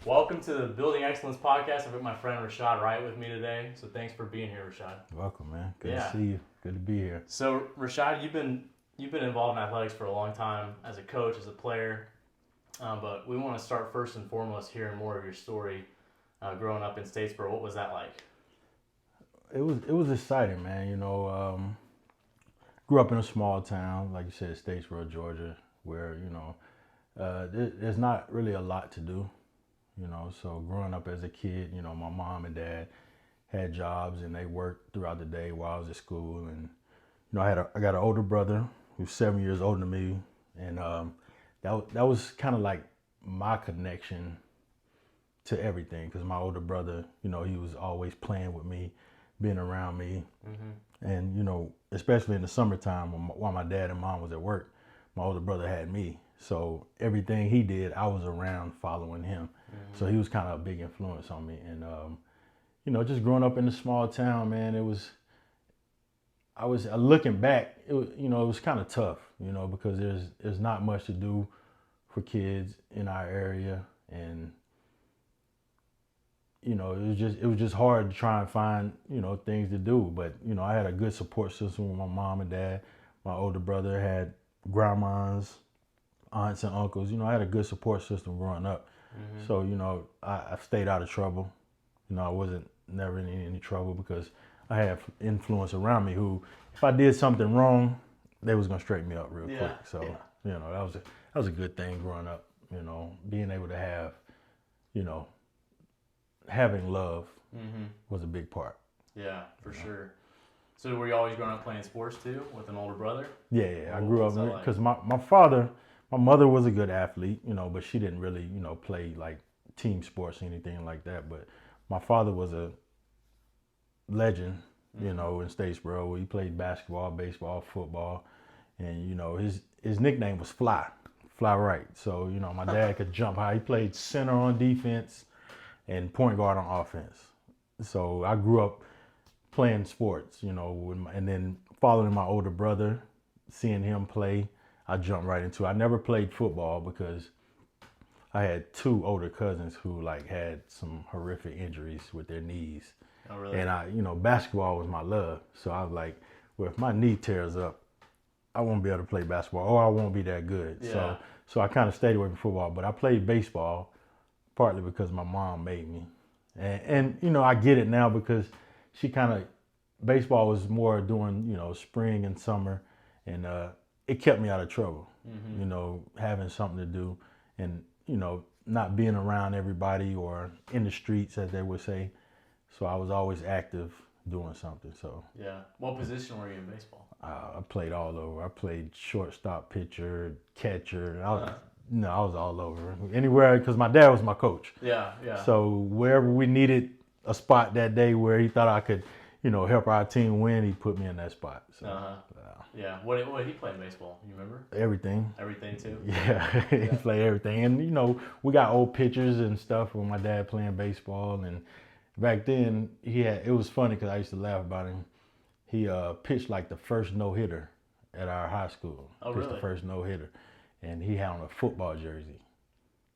Welcome to the Building Excellence Podcast. I've got my friend Rashad Wright with me today. So thanks for being here, Rashad. Welcome, man. Good to see you. Good to be here. So Rashad, you've been involved in athletics for a long time as a coach, as a player. But we want to start first and foremost hearing more of your story growing up in Statesboro. What was that like? It was exciting, man. Grew up in a small town, like you said, Statesboro, Georgia, where there's not really a lot to do. So growing up as a kid, my mom and dad had jobs and they worked throughout the day while I was at school. And I got an older brother who's 7 years older than me, and that was kind of like my connection to everything, because my older brother, he was always playing with me, being around me, and especially in the summertime while my dad and mom was at work, my older brother had me. So everything he did, I was around following him. So he was kind of a big influence on me. And, just growing up in a small town, man, I was looking back, it was kind of tough, because there's not much to do for kids in our area. And, it was just hard to try and find, things to do. But, I had a good support system with my mom and dad. My older brother had grandmas, aunts and uncles. I had a good support system growing up. So, I stayed out of trouble. I wasn't never in any trouble because I had influence around me who, if I did something wrong, they was gonna straighten me up real quick. So, that was a good thing growing up. Being able to have, having love was a big part. Yeah, for sure. So were you always growing up playing sports too with an older brother? Yeah. I grew up because my mother was a good athlete, but she didn't really, play like team sports or anything like that. But my father was a legend, in Statesboro. He played basketball, baseball, football, and his nickname was Fly Wright. So my dad could jump high. He played center on defense and point guard on offense. So I grew up playing sports, and then following my older brother, seeing him play, I jumped right into it. I never played football because I had two older cousins who had some horrific injuries with their knees. Oh, really? And basketball was my love. So I was like, well, if my knee tears up, I won't be able to play basketball, or I won't be that good. Yeah. So I kind of stayed away from football, but I played baseball partly because my mom made me. And I get it now because baseball was more during, spring and summer, and it kept me out of trouble, having something to do and, not being around everybody or in the streets, as they would say. So I was always active doing something. So yeah. What position were you in baseball? I played all over. I played shortstop, pitcher, catcher. I was all over. Anywhere, because my dad was my coach. Yeah. So wherever we needed a spot that day where he thought I could, help our team win, he put me in that spot. So, yeah. What did he play in baseball? You remember? Everything. Everything too? Yeah, he played everything. And, we got old pictures and stuff with my dad playing baseball. And back then, it was funny because I used to laugh about him. He pitched like the first no-hitter at our high school. Oh, pitched really? the first no-hitter. And he had on a football jersey.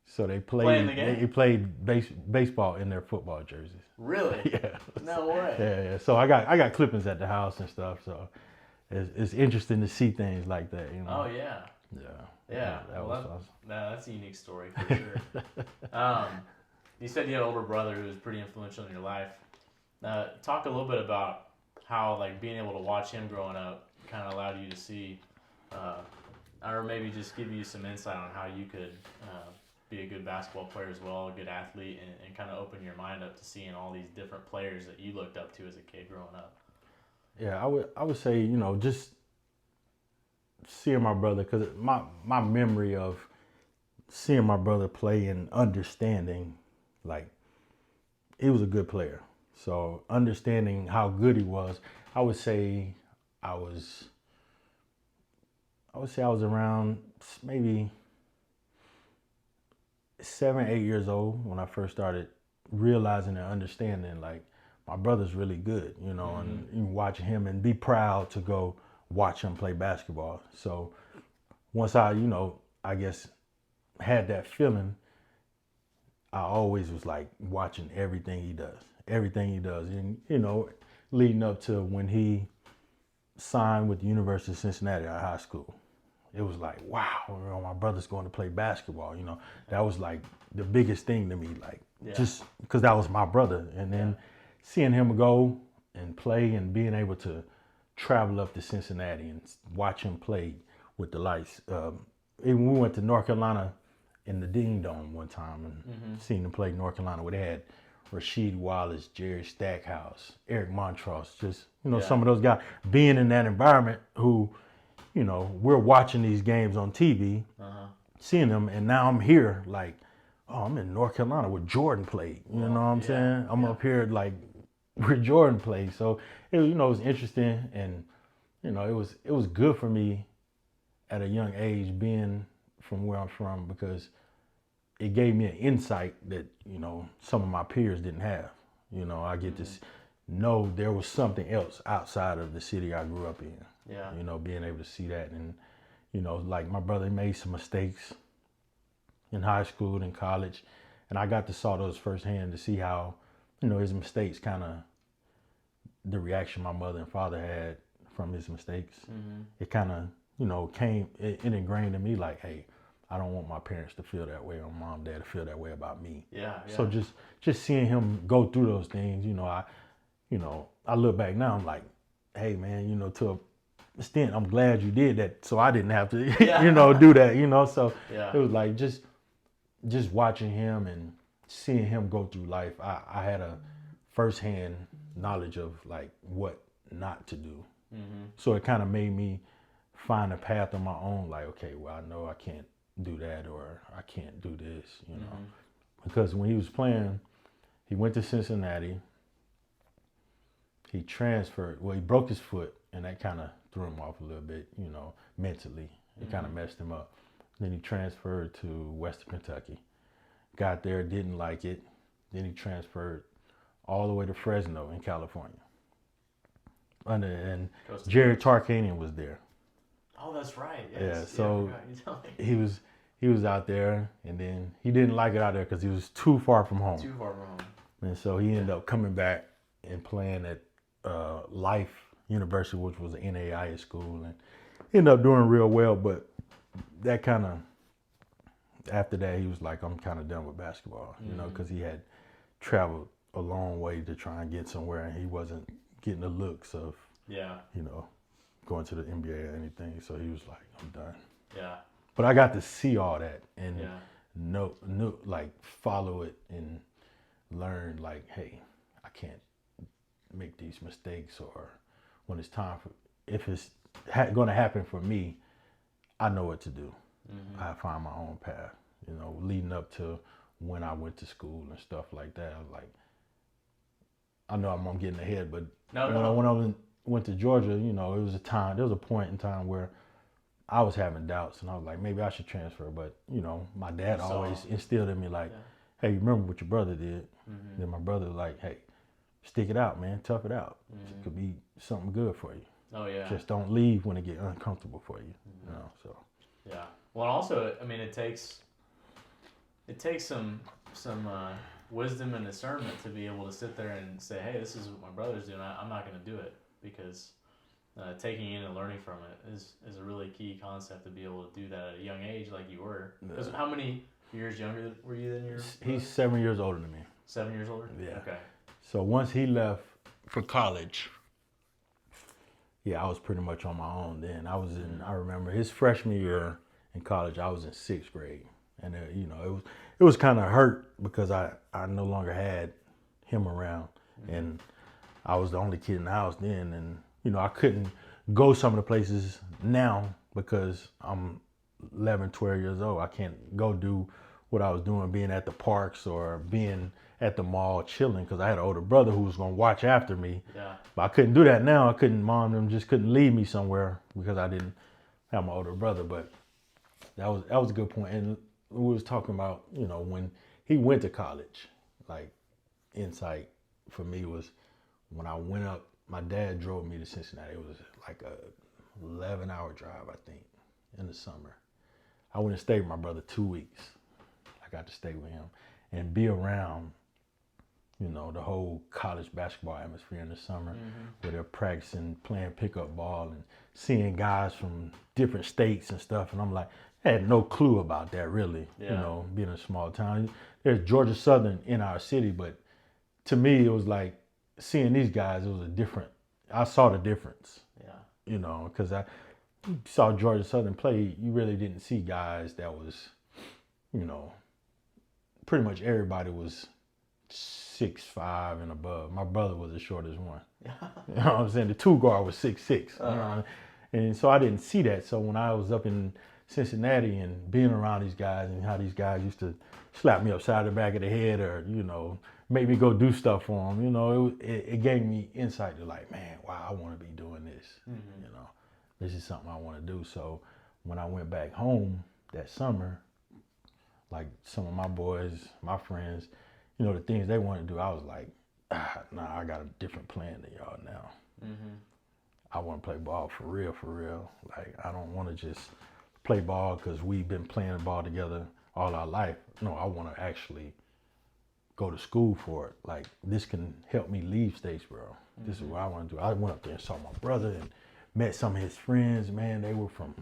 So they Playing the game? They played baseball in their football jerseys. Really? Yeah. No way. Yeah. So I got clippings at the house and stuff. So it's interesting to see things like that. Oh yeah. Yeah. That's a unique story for sure. You said you had an older brother who was pretty influential in your life. Talk a little bit about how being able to watch him growing up kind of allowed you to see, or maybe just give you some insight on how you could be a good basketball player as well, a good athlete, and kind of open your mind up to seeing all these different players that you looked up to as a kid growing up. Yeah, I would say, just seeing my brother, because my memory of seeing my brother play and understanding, he was a good player. So understanding how good he was, I would say I was around maybe 7, 8 years old when I first started realizing and understanding my brother's really good, and you watch him and be proud to go watch him play basketball. So once I, I guess had that feeling, I always was like watching everything he does, and leading up to when he signed with the University of Cincinnati out of high school. It was like, wow, my brother's going to play basketball. That was like the biggest thing to me, like just because that was my brother. And then seeing him go and play and being able to travel up to Cincinnati and watch him play with the lights. Even we went to North Carolina in the Dean Dome one time and seen him play North Carolina, where they had Rasheed Wallace, Jerry Stackhouse, Eric Montross, just some of those guys being in that environment who, we're watching these games on TV, seeing them, and now I'm here like, oh, I'm in North Carolina where Jordan played. You know what I'm saying? I'm up here like where Jordan played. So it was interesting, and it was good for me at a young age being from where I'm from, because it gave me an insight that some of my peers didn't have. I get to know there was something else outside of the city I grew up in. Yeah. Being able to see that, and like my brother made some mistakes in high school and college, and I got to saw those firsthand to see how his mistakes kind of the reaction my mother and father had from his mistakes. It kind of it ingrained in me like, hey, I don't want my parents to feel that way, or mom and dad to feel that way about me. Yeah. So just seeing him go through those things, I look back now, I'm like, hey man, to a extent, I'm glad you did that, so I didn't have to, do that, So it was like just watching him and seeing him go through life. I had a firsthand knowledge of like what not to do. So it kind of made me find a path of my own. Like, okay, well, I know I can't do that, or I can't do this, because when he was playing, he went to Cincinnati. He transferred. Well, he broke his foot, and that kind of threw him off a little bit, mentally. It kind of messed him up. Then he transferred to Western Kentucky. Got there, didn't like it. Then he transferred all the way to Fresno in California. And Jerry Tarkanian was there. Oh, that's right. Yes. Yeah, so he was out there, and then he didn't like it out there because he was too far from home. And so he ended up coming back and playing at Life University, which was an NAIA school, and ended up doing real well. But that kind of, after that, he was like, I'm kind of done with basketball, because he had traveled a long way to try and get somewhere, and he wasn't getting the looks of, going to the NBA or anything. So he was like, I'm done. Yeah. But I got to see all that and follow it and learn like, hey, I can't make these mistakes, or when it's time for, if it's going to happen for me, I know what to do. I find my own path, leading up to when I went to school and stuff like that. I was like, I know I'm getting ahead, but when I went to Georgia, there was a point in time where I was having doubts, and I was like, maybe I should transfer. But, my dad always instilled in me like, hey, remember what your brother did? Then my brother was like, hey, stick it out, man, tough it out. It could be something good for you. Oh, yeah. Just don't leave when it get uncomfortable for you, so. Yeah. Well, also, I mean, it takes some wisdom and discernment to be able to sit there and say, hey, this is what my brother's doing. I'm not going to do it, because taking in and learning from it is a really key concept to be able to do that at a young age like you were. Because how many years younger were you than your brother? He's 7 years older than me. 7 years older? Yeah. Okay. So once he left for college, I was pretty much on my own then. I remember his freshman year in college, I was in 6th grade. And, it was kind of hurt because I no longer had him around. And I was the only kid in the house then. And, I couldn't go some of the places now because I'm 11, 12 years old. I can't go do what I was doing, being at the parks or being at the mall chilling, because I had an older brother who was going to watch after me. Yeah. But I couldn't do that now. Mom and them just couldn't leave me somewhere because I didn't have my older brother. But that was a good point. And we was talking about, when he went to college, like, insight for me was when I went up, my dad drove me to Cincinnati. It was like a 11-hour drive, I think, in the summer. I went and stayed with my brother 2 weeks. I got to stay with him. and be around, you know, the whole college basketball atmosphere in the summer, where they're practicing, playing pickup ball, and seeing guys from different states and stuff. And I'm like, I had no clue about that really, you know, being a small town. There's Georgia Southern in our city, but to me, it was like seeing these guys, it was a different, I saw the difference. Yeah. You know, because I saw Georgia Southern play, you really didn't see guys that was, you know, pretty much everybody was 6'5" and above. My brother was the shortest one. You know what I'm saying? The two guard was 6'6". You know? And so I didn't see that. So when I was up in Cincinnati and being around these guys and how these guys used to slap me upside the back of the head or, you know, make me go do stuff for them, you know, it gave me insight to like, man, wow, I want to be doing this. You know, this is something I want to do. So when I went back home that summer, like some of my boys, my friends, you know, the things they want to do, I was like, nah, I got a different plan than y'all now. I want to play ball for real, for real. Like, I don't want to just play ball because we've been playing ball together all our life. No, I want to actually go to school for it. Like, this can help me leave Statesboro. This is what I want to do. I went up there and saw my brother and met some of his friends. Man, they were from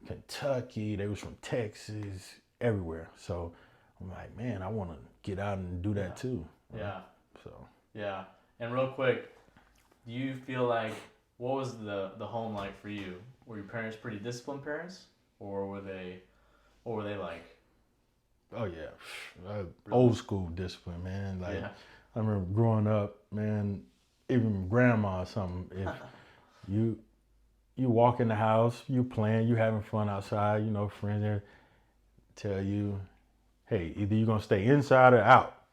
Kentucky. They was from Texas, everywhere. So I'm like, man, I want to get out and do that too. Yeah. So. Yeah. And real quick, do you feel like, what was the home like for you? Were your parents pretty disciplined parents, or were they like? Oh yeah, old school discipline, man. Like I remember growing up, man. Even grandma or something. If you walk in the house, you playing, you having fun outside, you know, friends there tell you, hey, either you're gonna stay inside or out.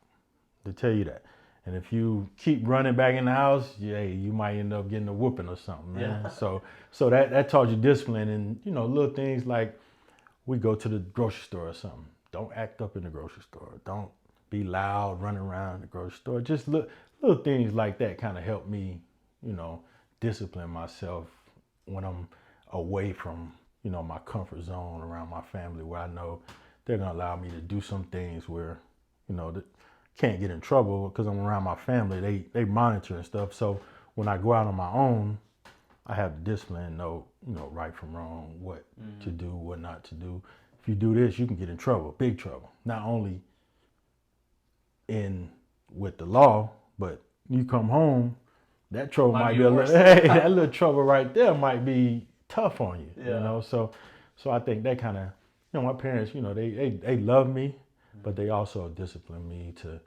They tell you that. And if you keep running back in the house, you might end up getting a whooping or something, man. So that taught you discipline. And, you know, little things like we go to the grocery store or something. Don't act up in the grocery store. Don't be loud running around the grocery store. Just little things like that kind of help me, you know, discipline myself when I'm away from, you know, my comfort zone around my family, where I know they're going to allow me to do some things where, you know, can't get in trouble because I'm around my family. They monitor and stuff. So when I go out on my own, I have the discipline, know, you know, right from wrong, what to do, what not to do. If you do this, you can get in trouble, big trouble. Not only with the law, but you come home, that trouble might be a little, that little trouble right there might be tough on you, you know? So I think that kind of, you know, my parents, you know, they love me, but they also discipline me to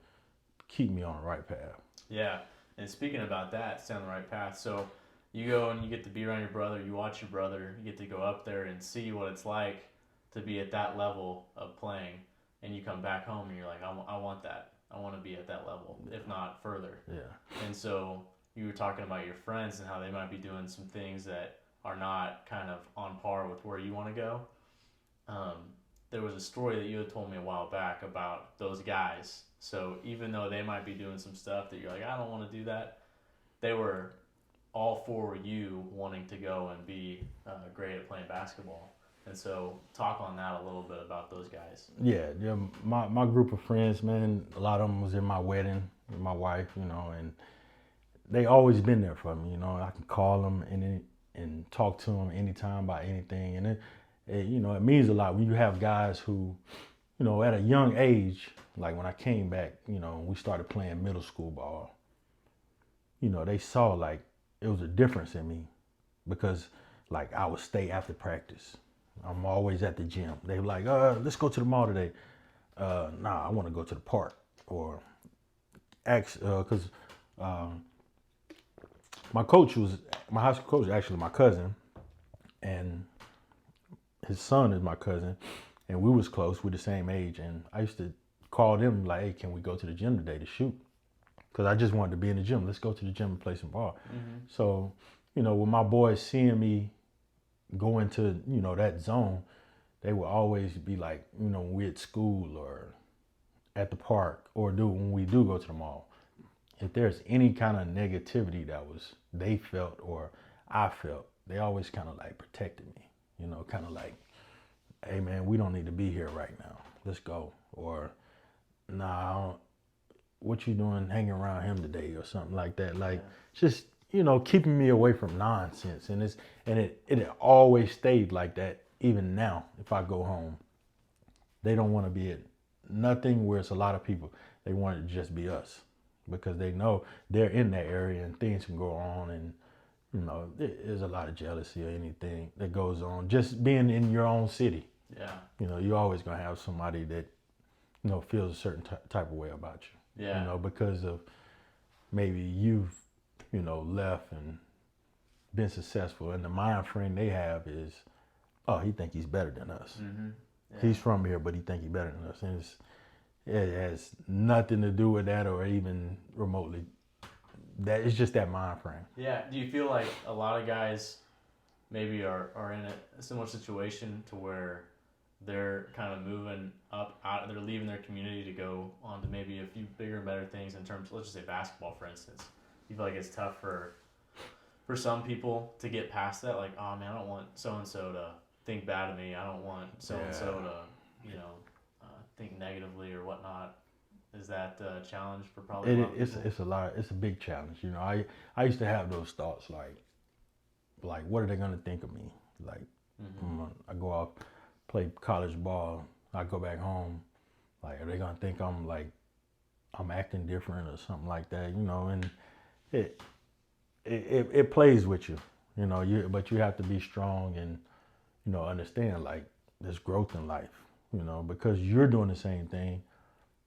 keep me on the right path. Yeah, and speaking about that, stay on the right path. So you go and you get to be around your brother, you watch your brother, you get to go up there and see what it's like to be at that level of playing, and you come back home and you're like, I want that. I want to be at that level, if not further. Yeah. And so you were talking about your friends and how they might be doing some things that are not kind of on par with where you want to go. There was a story that you had told me a while back about those guys. So even though they might be doing some stuff that you're like, I don't want to do that, they were all for you wanting to go and be great at playing basketball. And so talk on that a little bit about those guys. Yeah, my group of friends, man, a lot of them was in my wedding with my wife, you know, and they always been there for me, you know. I can call them and talk to them anytime about anything. And you know, it means a lot when you have guys who, you know, at a young age, like when I came back, you know, we started playing middle school ball, you know, they saw like it was a difference in me because like I would stay after practice. I'm always at the gym. They were like, let's go to the mall today. Nah, I want to go to the park. Or because my high school coach was actually my cousin, and his son is my cousin, and we was close. We're the same age, and I used to call them like, hey, can we go to the gym today to shoot? Because I just wanted to be in the gym. Let's go to the gym and play some ball. So, you know, with my boys seeing me go into, you know, that zone, they would always be like, you know, when we're at school or at the park or when we do go to the mall, if there's any kind of negativity that they felt or I felt, they always kind of like protected me, you know, kind of like, hey man, we don't need to be here right now. Let's go. Or nah, what you doing hanging around him today or something like that. Like, Yeah. just, keeping me away from nonsense. And it always stayed like that. Even now, if I go home, they don't want to be at nothing where it's a lot of people. They want it to just be us because they know they're in that area and things can go on, and there's a lot of jealousy or anything that goes on just being in your own city. Yeah. You're always gonna have somebody that feels a certain type of way about you. Yeah. Because of maybe you've left and been successful, and the mind frame they have is, oh, he think he's better than us. Mm-hmm. Yeah. He's from here, but he think he's better than us, and it has nothing to do with that or even remotely. That it's just that mind frame. Yeah. Do you feel like a lot of guys maybe are in a similar situation to where they're kind of moving up out, they're leaving their community to go on to maybe a few bigger and better things in terms of, let's just say basketball, for instance? You feel like it's tough for some people to get past that, like, oh man, I don't want so and so to think bad of me. I don't want so and so to think negatively or whatnot. Is that a challenge for probably a lot of people? It's a lot. It's a big challenge. I used to have those thoughts like what are they gonna think of me? Like, I go off, play college ball. I go back home. Like, are they gonna think I'm acting different or something like that? And it plays with you. But you have to be strong and understand like there's growth in life. Because you're doing the same thing.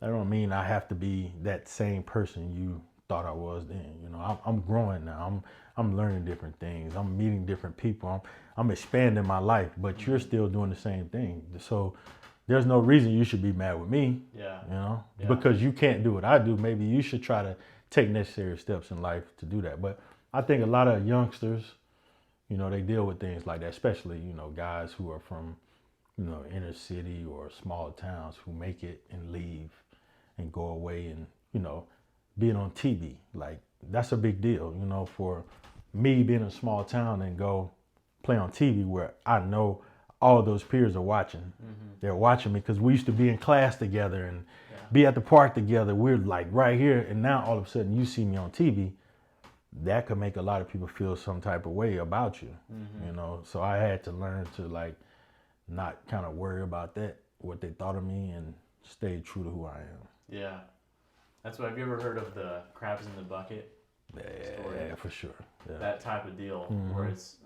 That don't mean I have to be that same person you thought I was then. I'm growing now. I'm learning different things. I'm meeting different people. I'm expanding my life, but you're still doing the same thing. So there's no reason you should be mad with me. Yeah. Yeah. Because you can't do what I do. Maybe you should try to take necessary steps in life to do that. But I think a lot of youngsters, they deal with things like that, especially, guys who are from, inner city or small towns who make it and leave and go away and, being on TV. Like, that's a big deal, for me being in a small town and go play on TV where I know all those peers are watching. Mm-hmm. They're watching me because we used to be in class together and be at the park together. We're like right here. And now all of a sudden you see me on TV. That could make a lot of people feel some type of way about you, So I had to learn to like not kind of worry about that, what they thought of me, and stay true to who I am. Yeah. That's what, have you ever heard of the crabs in the bucket story? Yeah, for sure. Yeah. That type of deal where it's,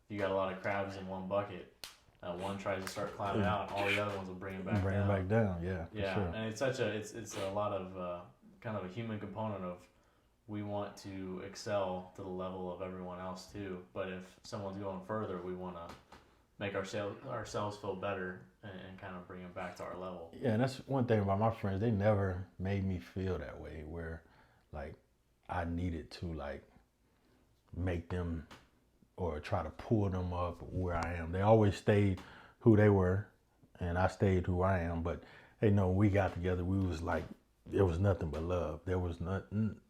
you got a lot of crabs in one bucket. One tries to start climbing out, all the other ones will bring it back down. Bring it back down, yeah. Yeah, for sure. And it's it's a lot of kind of a human component of we want to excel to the level of everyone else too. But if someone's going further, we want to make ourselves feel better and kind of bring them back to our level. Yeah, and that's one thing about my friends. They never made me feel that way where like I needed to like make them or try to pull them up where I am. They always stayed who they were and I stayed who I am. But they know when we got together, we was like, there was nothing but love. There was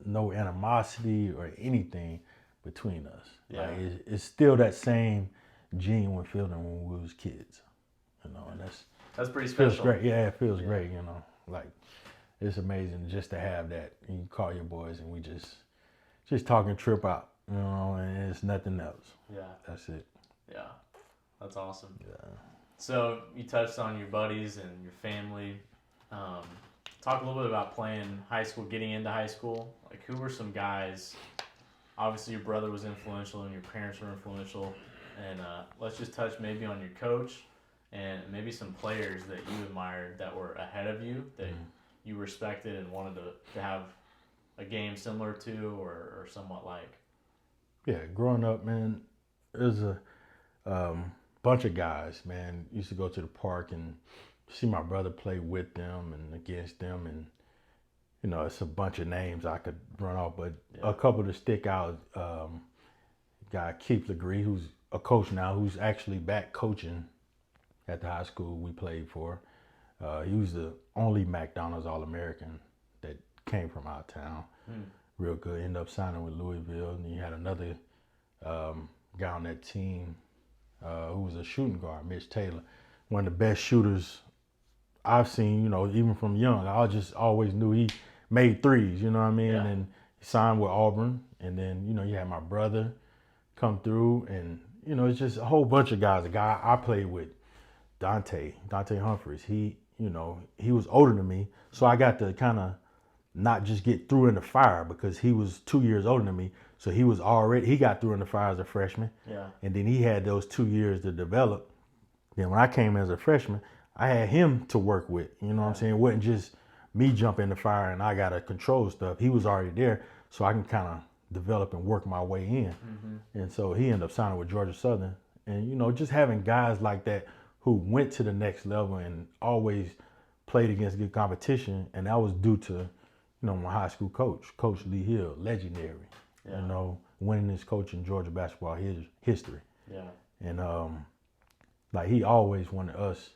no animosity or anything between us. Yeah. Like, it's still that same genuine feeling when we was kids, and that's pretty special. Feels great. Yeah, it feels great. Like it's amazing just to have that. And you call your boys and we just talking trip out, and it's nothing else. Yeah, that's it. Yeah, that's awesome. Yeah. So you touched on your buddies and your family. Talk a little bit about playing high school, getting into high school. Like, who were some guys? Obviously, your brother was influential and your parents were influential. And let's just touch maybe on your coach and maybe some players that you admired that were ahead of you that you respected and wanted to have a game similar to or somewhat like. Yeah, growing up, man, there's a bunch of guys, man. Used to go to the park and see my brother play with them and against them, and it's a bunch of names I could run off, but a couple to stick out. Guy Keith Legree, who's a coach now, who's actually back coaching at the high school we played for. He was the only McDonald's All-American that came from out of town. Real good. Ended up signing with Louisville, and you had another guy on that team who was a shooting guard, Mitch Taylor, one of the best shooters I've seen, even from young, I just always knew he made threes, you know what I mean? Yeah. And he signed with Auburn. And then, you had my brother come through. And, it's just a whole bunch of guys. A guy I played with, Dante Humphreys, he was older than me. So I got to kind of not just get through in the fire because he was 2 years older than me. So he got through in the fire as a freshman. Yeah. And then he had those 2 years to develop. Then when I came as a freshman, I had him to work with. You know what I'm saying? It wasn't just me jump in the fire and I got to control stuff. He was already there, so I can kind of develop and work my way in. And so he ended up signing with Georgia Southern. And, just having guys like that who went to the next level and always played against good competition. And that was due to, my high school coach, Coach Lee Hill, legendary, winningest coach in Georgia basketball history. Yeah. And he always wanted us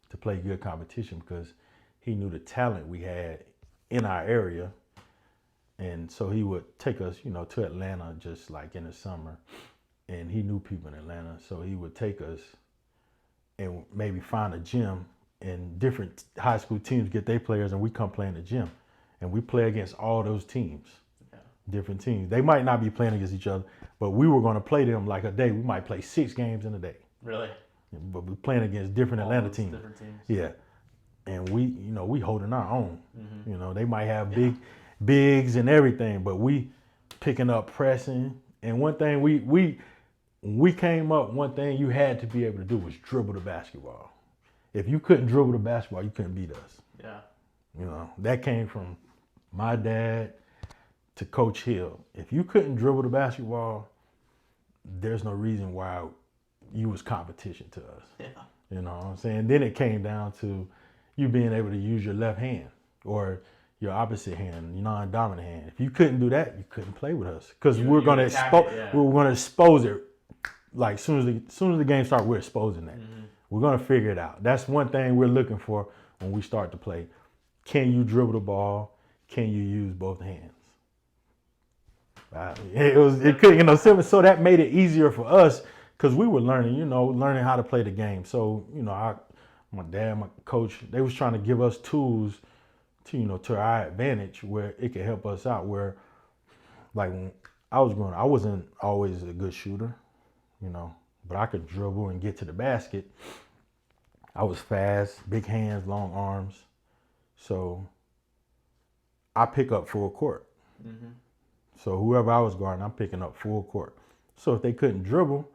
to play good competition because he knew the talent we had in our area. And so he would take us, to Atlanta just like in the summer. And he knew people in Atlanta. So he would take us and maybe find a gym, and different high school teams get their players and we come play in the gym. And we play against all those teams, different teams. They might not be playing against each other, but we were going to play them like a day. We might play 6 games in a day. Really? But we're playing against different Atlanta teams. Different teams. Yeah. And we holding our own. They might have bigs and everything, but we picking up pressing. And one thing we came up, one thing you had to be able to do was dribble the basketball. If you couldn't dribble the basketball, you couldn't beat us. Yeah. That came from my dad to Coach Hill. If you couldn't dribble the basketball, there's no reason why you was competition to us. Yeah. You know what I'm saying? Then it came down to you being able to use your left hand or your opposite hand, your non-dominant hand. If you couldn't do that, you couldn't play with us because we're going to expose it. Like soon as the game starts, we're exposing that. We're going to figure it out. That's one thing we're looking for when we start to play. Can you dribble the ball? Can you use both hands? It couldn't, simple. So that made it easier for us because we were learning how to play the game. So, my dad, my coach, they was trying to give us tools to our advantage where it could help us out. Where, like when I was growing up, I wasn't always a good shooter, but I could dribble and get to the basket. I was fast, big hands, long arms. So I pick up full court. So whoever I was guarding, I'm picking up full court. So if they couldn't dribble,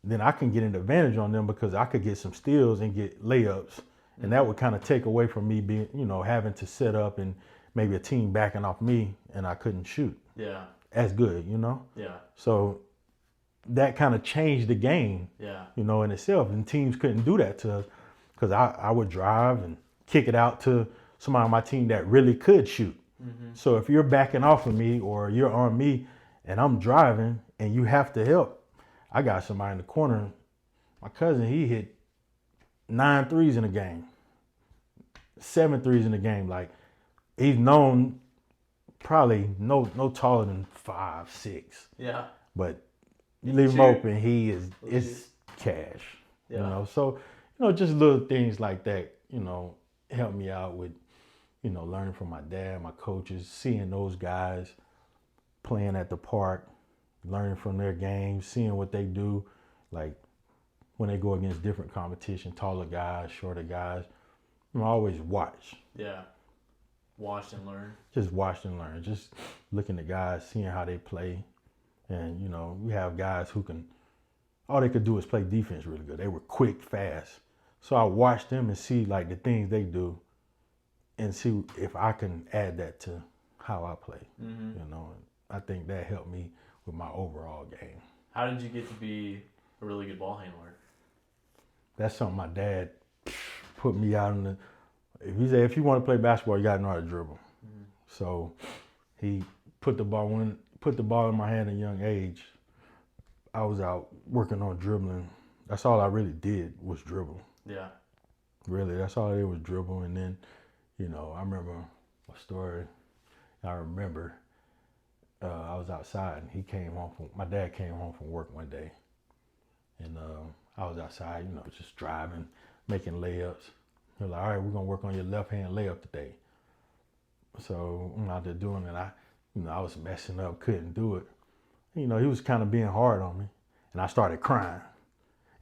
then I can get an advantage on them because I could get some steals and get layups. And that would kind of take away from me being, having to set up and maybe a team backing off me and I couldn't shoot. Yeah. As good, Yeah. So that kind of changed the game, in itself. And teams couldn't do that to us because I would drive and kick it out to somebody on my team that really could shoot. So if you're backing off of me or you're on me and I'm driving and you have to help, I got somebody in the corner. My cousin, he hit 9 threes in a game, 7 threes in a game. Like he's known probably no taller than 5'6". Yeah. But you leave him open, it's cash. Yeah. So just little things like that, help me out with, learning from my dad, my coaches, seeing those guys playing at the park, learning from their games, seeing what they do, like when they go against different competition, taller guys, shorter guys. I always watch. Yeah. Watched and learned. Just watched and learned. Just looking at guys, seeing how they play. And, we have guys who all they could do is play defense really good. They were quick, fast. So I watch them and see like the things they do and see if I can add that to how I play, And I think that helped me with my overall game. How did you get to be a really good ball handler? That's something my dad put me out in he said, if you want to play basketball, you got to know how to dribble. So he put the ball in my hand at a young age. I was out working on dribbling. That's all I really did was dribble. Yeah. Really, that's all I did was dribble. And then, I remember a story. I remember I was outside and my dad came home from work one day. And I was outside, just driving, making layups. He was like, all right, we're gonna work on your left hand layup today. So I'm out there doing it. I was messing up, couldn't do it. He was kind of being hard on me, and I started crying.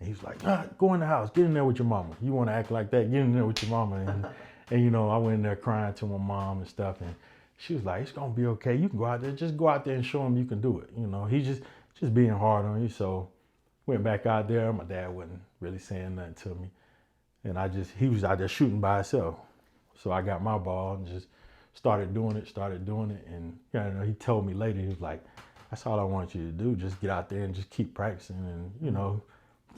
And he was like, go in the house, get in there with your mama. You want to act like that? Get in there with your mama. And I went in there crying to my mom and stuff, and she was like, it's gonna be okay. You can go out there, just go out there and show him you can do it. He's just being hard on you. So went back out there. My dad wasn't really saying nothing to me, and he was out there shooting by himself. So I got my ball and just started doing it. And he told me later, he was like, that's all I want you to do. Just get out there and just keep practicing. And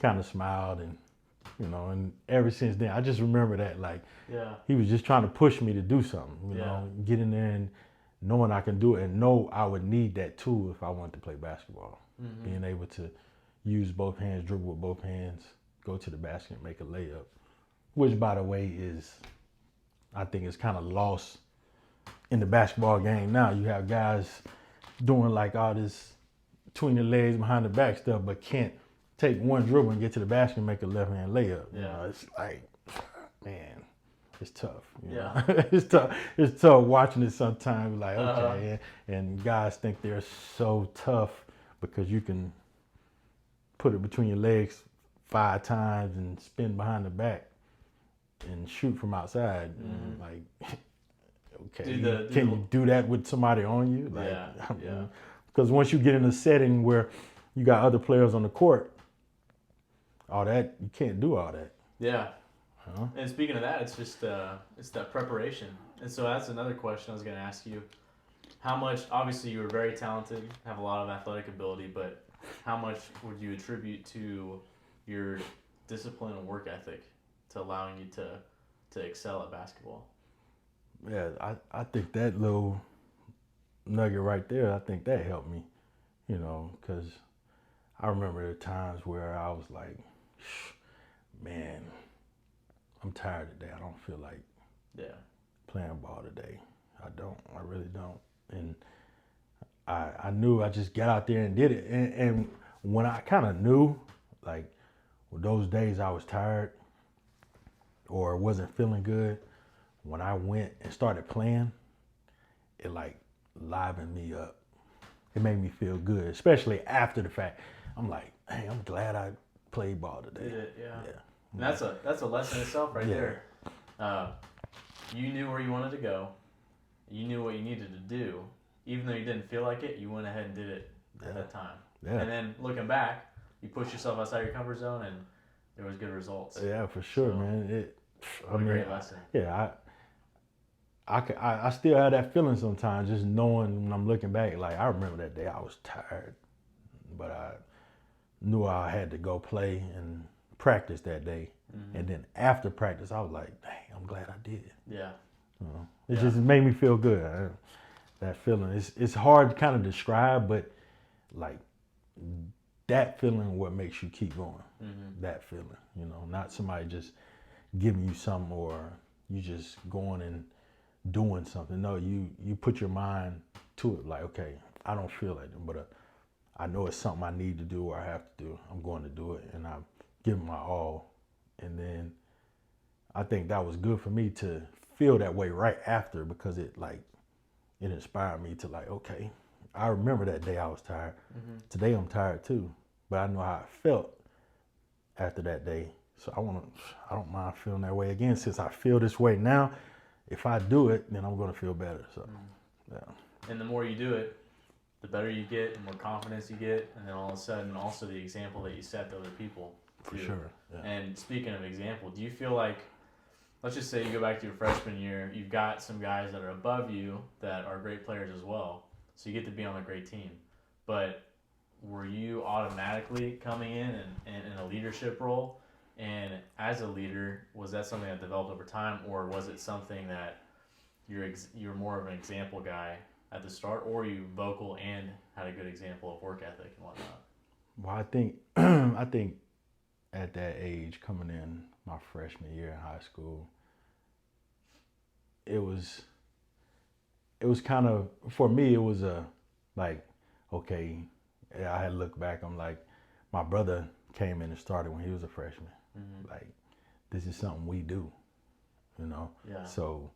kind of smiled, and ever since then, I just remember that, like, he was just trying to push me to do something, get in there and knowing I can do it, and know I would need that tool if I wanted to play basketball. Being able to use both hands, dribble with both hands, go to the basket and make a layup, which, by the way, I think is kind of lost in the basketball game now. You have guys doing like all this between the legs, behind the back stuff, but can't take one dribble and get to the basket and make a left hand layup. It's like, man, it's tough. It's tough. It's tough watching it sometimes. Like, okay, and guys think they're so tough because you can put it between your legs 5 times and spin behind the back and shoot from outside. And like, okay, can you do that with somebody on you? Like, because once you get in a setting where you got other players on the court, all that, you can't do all that. Yeah. And speaking of that, it's just it's that preparation. And so that's another question I was going to ask you. How much, obviously you were very talented, have a lot of athletic ability, but how much would you attribute to your discipline and work ethic to allowing you to excel at basketball? Yeah, I think that little nugget right there, I think that helped me, because I remember the times where I was like, man, I'm tired today. I don't feel like playing ball today. I really don't. And I knew I just got out there and did it. And when I kind of knew, like, those days I was tired or wasn't feeling good, when I went and started playing, it like livened me up. It made me feel good, especially after the fact. I'm like, hey, I'm glad I played ball today. And that's a lesson itself right there. You knew where you wanted to go. You knew what you needed to do. Even though you didn't feel like it, you went ahead and did it at that time. And then looking back, you pushed yourself outside your comfort zone, and there was good results. Yeah, for sure, man. What a great lesson. Yeah, I still have that feeling sometimes, just knowing when I'm looking back, like, I remember that day I was tired, but I knew I had to go play and practice that day. And then after practice, I was like, dang, I'm glad I did. It just made me feel good. That feeling, it's hard to kind of describe, but like, that feeling what makes you keep going. That feeling, not somebody just giving you something or you just going and doing something. No, you put your mind to it, like, okay, I don't feel like it, but I know it's something I need to do or I have to do. I'm going to do it, and I'm giving my all. And then I think that was good for me to feel that way right after, because it inspired me to, like, okay, I remember that day I was tired. Today I'm tired too, but I know how I felt after that day. So I don't mind feeling that way again. Since I feel this way now, if I do it, then I'm going to feel better. So, And the more you do it, the better you get, the more confidence you get, and then all of a sudden, also the example that you set to other people. For sure. Yeah. And speaking of example, do you feel like, let's just say you go back to your freshman year, you've got some guys that are above you that are great players as well, so you get to be on a great team. But were you automatically coming in a leadership role? And as a leader, was that something that developed over time, or was it something that you're more of an example guy at the start, or you vocal and had a good example of work ethic and whatnot? Well, I think at that age, coming in my freshman year in high school, it was kind of, for me, it was like, okay, I had to look back. I'm like, my brother came in and started when he was a freshman. Like, this is something we do. you know. Yeah. So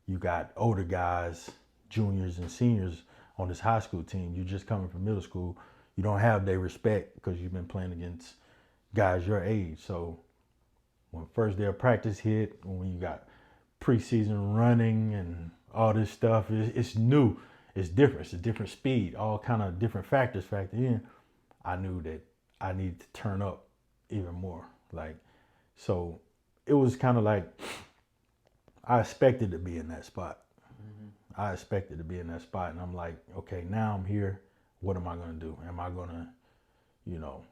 you got older guys, juniors and seniors on this high school team. You just coming from middle school. You don't have their respect because you've been playing against guys your age. So when first day of practice hit, when you got preseason running and all this stuff, it's new. It's different. It's a different speed. All kind of different factors factor in. I knew that I needed to turn up even more. Like, so it was kind of like I expected to be in that spot. I expected to be in that spot, and I'm like, okay, now I'm here. What am I going to do? Am I going to, you know,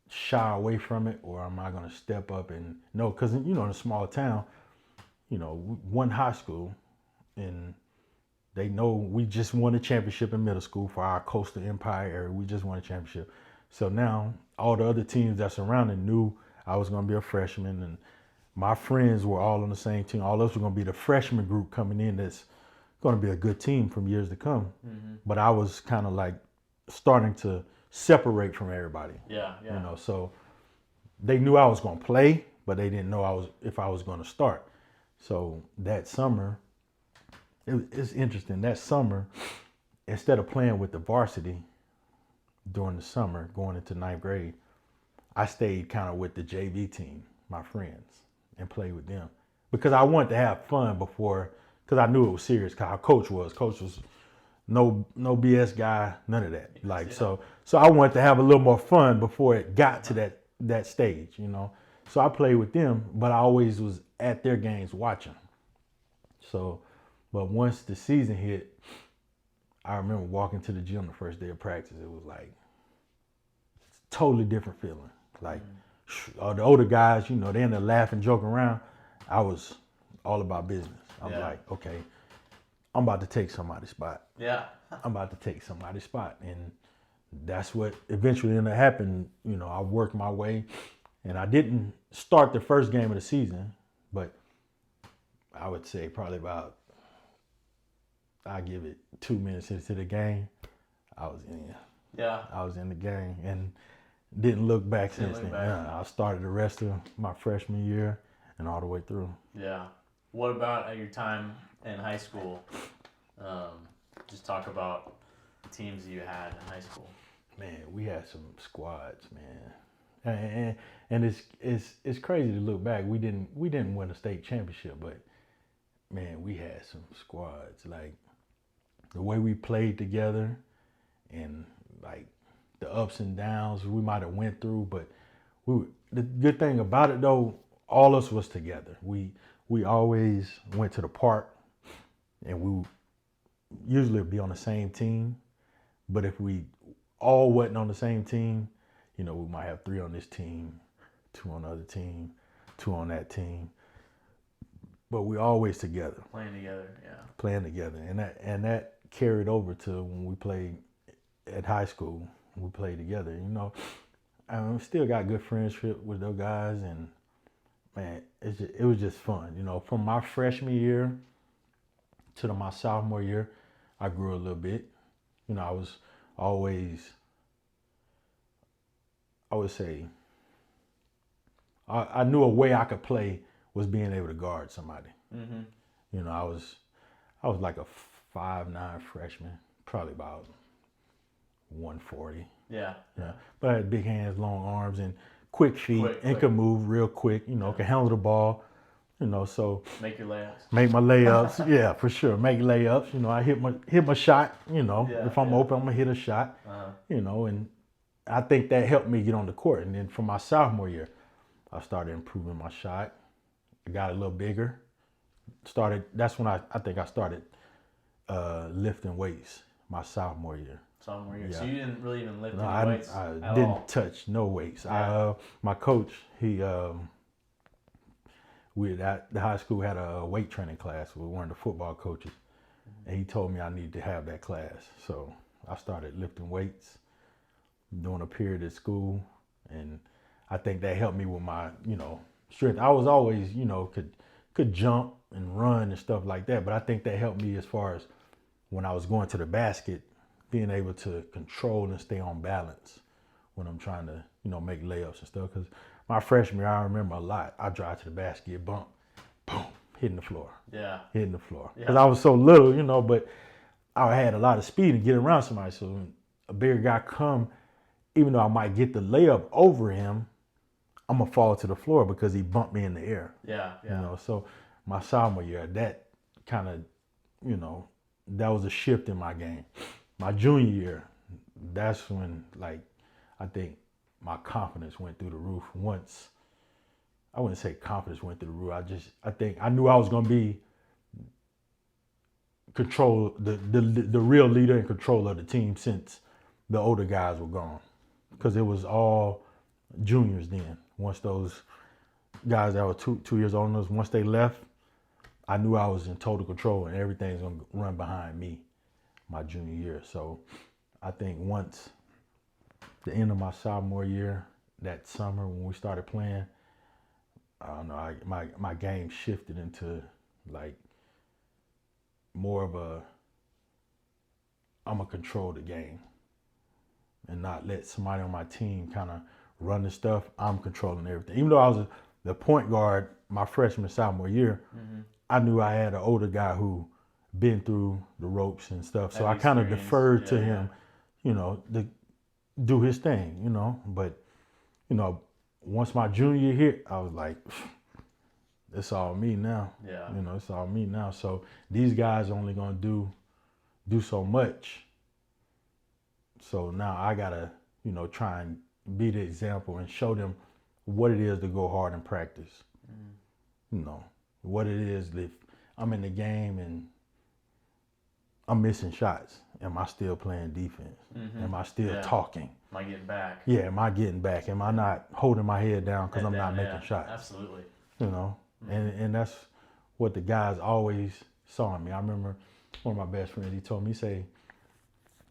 shy away from it, or am I going to step up and no? Because you know, in a small town, you know, one high school, and they know we just won a championship in middle school for our coastal empire area. We just won a championship. So now all the other teams that surrounded knew I was going to be a freshman, and my friends were all on the same team. All of us were going to be the freshman group coming in that's going to be a good team from years to come. But I was kind of like starting to separate from everybody. Yeah. You know, so they knew I was going to play, but they didn't know if I was going to start. So that summer, it's interesting. That summer, instead of playing with the varsity during the summer, going into ninth grade, I stayed kind of with the JV team, my friends, and played with them because I wanted to have fun before, because I knew it was serious. Because our coach was no BS guy, none of that. Like so I wanted to have a little more fun before it got to that stage, you know. So I played with them, but I always was at their games watching. So, but once the season hit, I remember walking to the gym the first day of practice. It was like it's a totally different feeling. Like all the older guys, you know, they in there laughing, joking around. I was all about business. I'm like, okay, I'm about to take somebody's spot. Yeah. I'm about to take somebody's spot. And that's what eventually ended up happening. You know, I worked my way, and I didn't start the first game of the season, but I would say probably about, I give it 2 minutes into the game, I was in. Yeah. I was in the game and didn't look back since then. I started the rest of my freshman year and all the way through. Yeah. What about at your time in high school? Just talk about the teams you had in high school. Man, we had some squads, man, and it's crazy to look back. We didn't win a state championship, but man, we had some squads. Like the way we played together, and like the ups and downs we might have went through, but the good thing about it though, all of us was together. We always went to the park, and we usually be on the same team. But if we all wasn't on the same team, you know, we might have 3 on this team, 2 on the other team, 2 on that team. But we always together. Playing together, yeah. Playing together. And that carried over to when we played at high school. We played together, you know. I still got good friendship with those guys, and man, it was just fun. You know, from my freshman year to my sophomore year, I grew a little bit. You know, I was always, I would say, I knew a way I could play was being able to guard somebody. You know, I was like a 5'9" freshman, probably about 140. Yeah. But I had big hands, long arms, and quick feet, and could move real quick. You know, could handle the ball. You know, so make your layups. Make my layups, yeah, for sure. Make layups. You know, I hit my shot. You know, if I'm open, I'm gonna hit a shot. You know, and I think that helped me get on the court. And then for my sophomore year, I started improving my shot. I got a little bigger. That's when I think I started lifting weights my sophomore year. Yeah. So you didn't really even lift any weights I at didn't all. touch no weights. Yeah. My coach, we at the high school had a weight training class with one of the football coaches, and he told me I needed to have that class. So I started lifting weights during a period at school, and I think that helped me with my, you know, strength. I was always, you know, could jump and run and stuff like that, but I think that helped me as far as when I was going to the basket, being able to control and stay on balance when I'm trying to, you know, make layups and stuff. Because my freshman year, I remember a lot. I drive to the basket, bump, boom, hitting the floor. Yeah. Hitting the floor. Yeah. Because I was so little, you know, but I had a lot of speed to get around somebody. So when a bigger guy come, even though I might get the layup over him, I'm going to fall to the floor because he bumped me in the air. Yeah. You know, so my sophomore year, that kind of, you know, that was a shift in my game. My junior year, that's when, like, I think my confidence went through the roof once. I wouldn't say confidence went through the roof. I think I knew I was going to be the real leader and control of the team since the older guys were gone. Because it was all juniors then. Once those guys that were two years older than us, once they left, I knew I was in total control and everything's going to run behind me my junior year. So I think once the end of my sophomore year, that summer when we started playing, I don't know, my game shifted into like more of I'm going to control the game and not let somebody on my team kind of run the stuff. I'm controlling everything. Even though I was the point guard my freshman, sophomore year, I knew I had an older guy who been through the ropes and stuff. So I kind of deferred to him, you know, to do his thing, you know. But, you know, once my junior year hit, I was like, it's all me now. Yeah. You know, it's all me now. So these guys are only going to do so much. So now I got to, you know, try and be the example and show them what it is to go hard in practice. You know, what it is if I'm in the game and I'm missing shots. Am I still playing defense? Am I still talking? Am I getting back? Yeah, am I getting back? Am I not holding my head down because I'm not making shots? Absolutely. You know, and that's what the guys always saw in me. I remember one of my best friends, he told me, he say,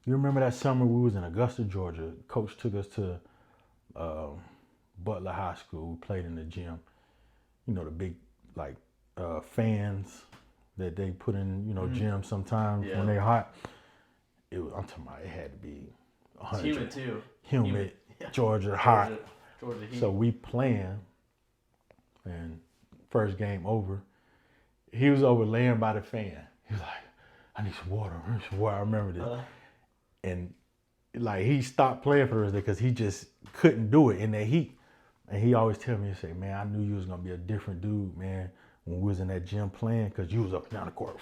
you remember that summer we was in Augusta, Georgia? Coach took us to Butler High School. We played in the gym. You know, the big, like, fans that they put in, you know, gyms sometimes when they're hot. I'm talking about it had to be 100. Humid too. Humid. Georgia, hot. Georgia heat. So we playing, and first game over, he was over laying by the fan. He was like, I need some water. I remember this. And like he stopped playing for us because he just couldn't do it in that heat. And he always tell me, he say, man, I knew you was gonna be a different dude, man, when we was in that gym playing, because you was up and down the court,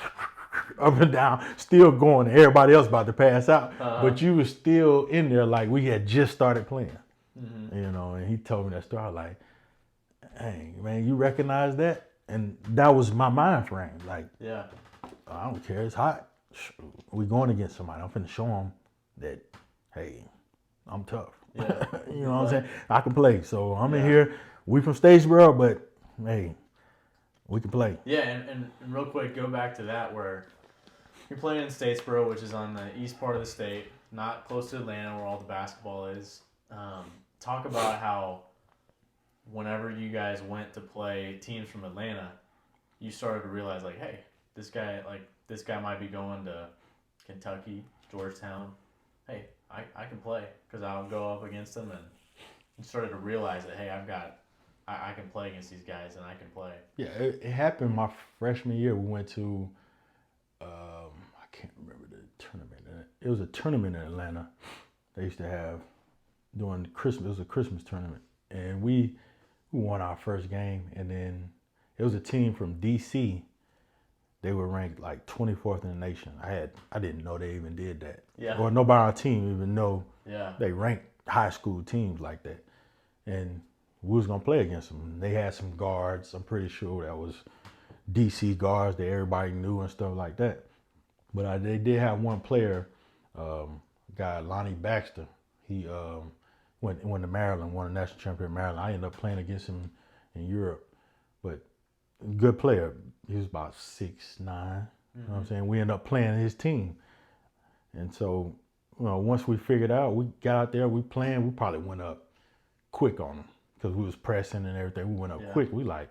up and down, still going. Everybody else about to pass out, but you was still in there like we had just started playing. You know, and he told me that story. I was like, dang, man, you recognize that? And that was my mind frame. Like, I don't care, it's hot. We going against somebody. I'm finna show them that, hey, I'm tough. Yeah. You know what I'm saying? I can play. So I'm in here. We from Statesboro, but hey, we can play. Yeah, and real quick, go back to that where you're playing in Statesboro, which is on the east part of the state, not close to Atlanta where all the basketball is. Talk about how whenever you guys went to play teams from Atlanta, you started to realize like, hey, this guy might be going to Kentucky, Georgetown. Hey, I can play because I'll go up against them, and you started to realize that, hey, I can play against these guys and I can play. Yeah, it happened my freshman year. We went to, I can't remember the tournament. It was a tournament in Atlanta. They used to have during Christmas. It was a Christmas tournament, and we won our first game. And then it was a team from D.C. They were ranked like 24th in the nation. I didn't know they even did that. Yeah. Or nobody on our team even know Yeah. they ranked high school teams like that. And we was gonna play against them. They had some guards. I'm pretty sure that was DC guards that everybody knew and stuff like that. But they did have one player, guy Lonnie Baxter. He went to Maryland, won a national championship in Maryland. I ended up playing against him in Europe. But good player. He was about 6'9". You know what I'm saying? We ended up playing his team. And so, you know, once we figured out, we got out there, we playing, we probably went up quick on them because we was pressing and everything. We went up quick. We like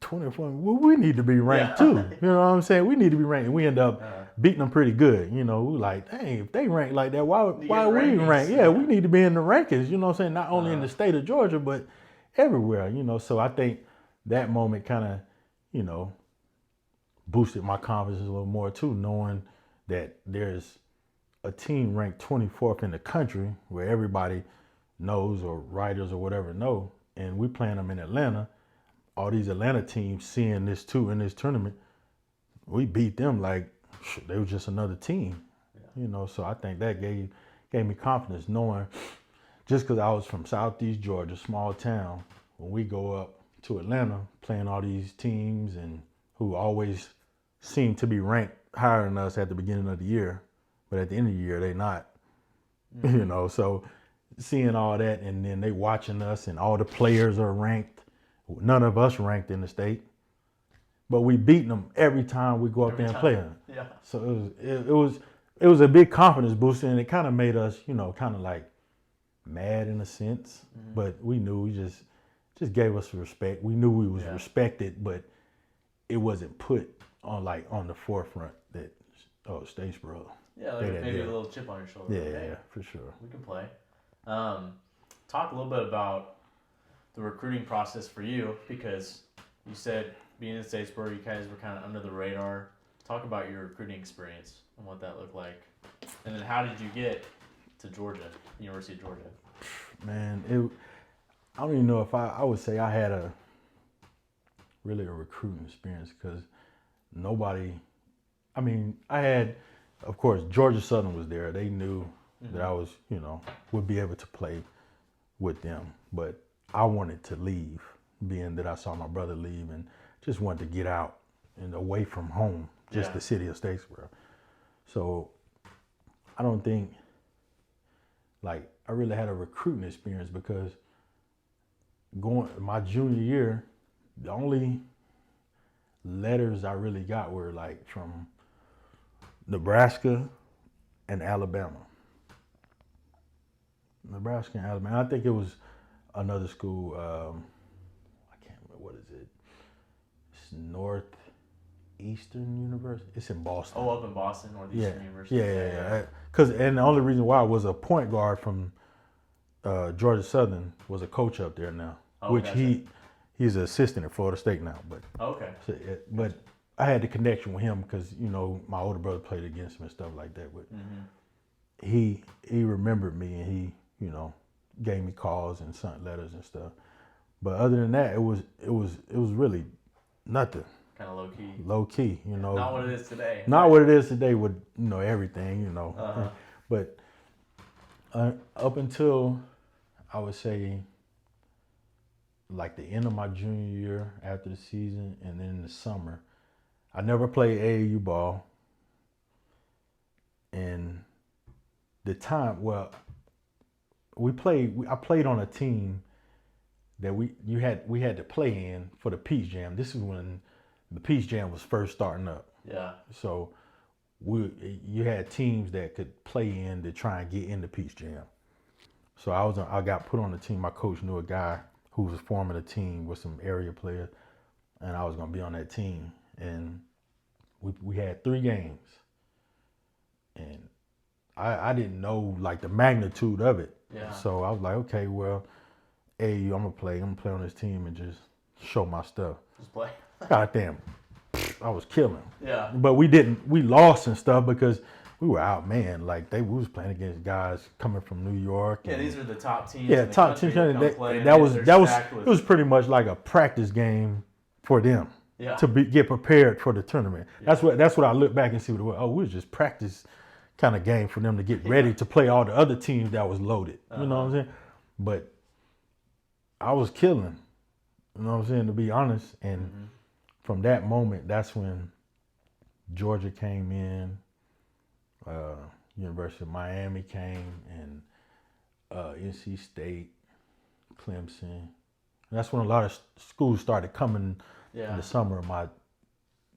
24. Well, we need to be ranked too. You know what I'm saying? We need to be ranked. And we end up beating them pretty good. You know, we like, dang, if they rank like that, why we rank? Yeah, we need to be in the rankings. You know what I'm saying? Not only in the state of Georgia, but everywhere. You know, so I think that moment kind of, you know, boosted my confidence a little more too, knowing that there's a team ranked 24th in the country where everybody knows or writers or whatever know, and we playing them in Atlanta. All these Atlanta teams seeing this too in this tournament, we beat them like they were just another team, you know. So I think that gave me confidence, knowing just because I was from Southeast Georgia, small town, when we go up to Atlanta playing all these teams and who always seem to be ranked higher than us at the beginning of the year, but at the end of the year they not, you know. So seeing all that, and then they watching us, and all the players are ranked. None of us ranked in the state, but we beating them every time we go up there and play them. Yeah. So it was a big confidence booster, and it kind of made us, you know, kind of like mad in a sense, but we knew we just gave us respect. We knew we was respected, but it wasn't put on the forefront that Statesboro. Yeah, like maybe a little chip on your shoulder. Yeah, for sure. We can play. Talk a little bit about the recruiting process for you, because you said being in Statesboro, you guys were kind of under the radar. Talk about your recruiting experience and what that looked like, and then how did you get to Georgia, University of Georgia? Man, I don't even know if I would say I had a recruiting experience, because nobody. I mean, I had, of course, Georgia Southern was there. They knew that I was, you know, would be able to play with them, but I wanted to leave, being that I saw my brother leave and just wanted to get out and away from home, just the city of Statesboro. So I don't think like I really had a recruiting experience, because going my junior year, the only letters I really got were like from Nebraska and Alabama. Nebraska and Alabama. I think it was another school. I can't remember, what is it? It's Northeastern University. It's in Boston. Oh, up in Boston, Northeastern University. Yeah. And the only reason why was a point guard from Georgia Southern was a coach up there now, which gotcha. He's an assistant at Florida State now. But but I had the connection with him because, you know, my older brother played against him and stuff like that. But he remembered me, and he, you know, gave me calls and sent letters and stuff. But other than that, it was really nothing. Kind of low key. Low key, you know. Not what it is today. Not what it is today with, you know, everything, you know. But up until, I would say, like the end of my junior year after the season, and then in the summer, I never played AAU ball. And the time, well, I played on a team that we had to play in for the Peach Jam. This is when the Peach Jam was first starting up. Yeah. So you had teams that could play in to try and get in the Peach Jam. So I got put on the team. My coach knew a guy who was forming a team with some area players, and I was gonna be on that team. And we had 3 games, and I didn't know like the magnitude of it. Yeah. So I was like, okay, well, AAU, I'm gonna play on this team and just show my stuff. Just play. God damn, I was killing. Yeah. But we lost and stuff because we were outmanned. Like we was playing against guys coming from New York. Yeah, these are the top teams. Yeah, top teams. It was pretty much like a practice game for them. Yeah. To get prepared for the tournament. Yeah. That's what I look back and see what it was. Oh, we was just practice kind of game for them to get ready to play all the other teams that was loaded. You know what I'm saying? But I was killing. You know what I'm saying, to be honest. And from that moment, that's when Georgia came in, University of Miami came, and NC State, Clemson. That's when a lot of schools started coming in the summer of my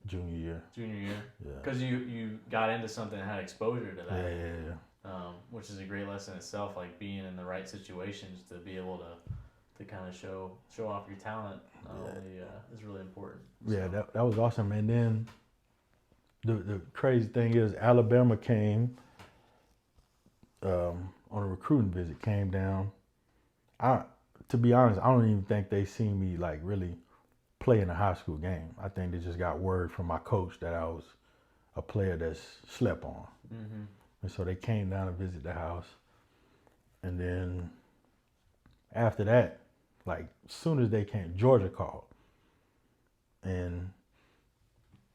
junior year. Yeah. Because you got into something and had exposure to that. Yeah. Which is a great lesson itself, like being in the right situations to be able to kind of show off your talent is really important. So. Yeah, that was awesome. And then the crazy thing is Alabama came on a recruiting visit, came down. To be honest, I don't even think they seen me like really play in a high school game. I think they just got word from my coach that I was a player that's slept on. Mm-hmm. And so they came down to visit the house. And then after that, like as soon as they came, Georgia called. And,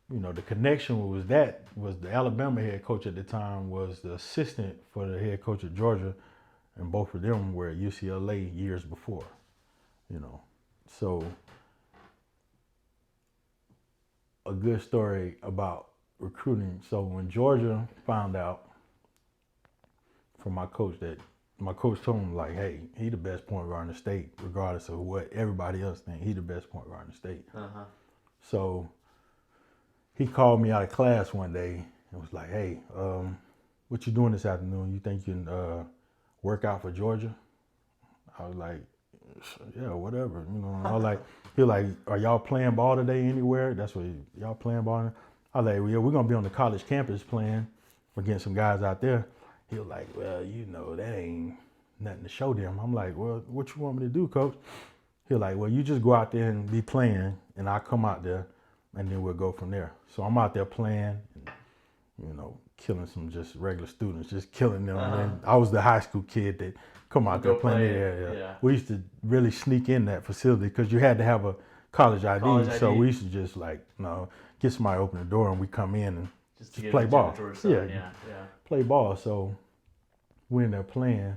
you know, the connection was the Alabama head coach at the time was the assistant for the head coach of Georgia. And both of them were at UCLA years before, you know. So a good story about recruiting. So when Georgia found out from my coach that my coach told him like, hey, he the best point guard in the state, regardless of what everybody else think. He the best point guard in the state. Uh-huh. So he called me out of class one day and was like, hey, what you doing this afternoon? You think you can work out for Georgia? I was like, yeah, whatever. You know, I was like, he was like, are y'all playing ball today anywhere? That's what y'all playing ball. I was like, well, yeah, we're gonna be on the college campus playing against some guys out there. He was like, well, you know, that ain't nothing to show them. I'm like, well, what you want me to do, coach? He was like, well, you just go out there and be playing, and I'll come out there, and then we'll go from there. So I'm out there playing, and, you know, killing some just regular students, just killing them. Uh-huh. And I was the high school kid that come out there playing. Yeah. We used to really sneak in that facility because you had to have a college ID. So we used to just like, you know, get somebody open the door and we come in and just play ball. Yeah. Play ball. So we in there playing,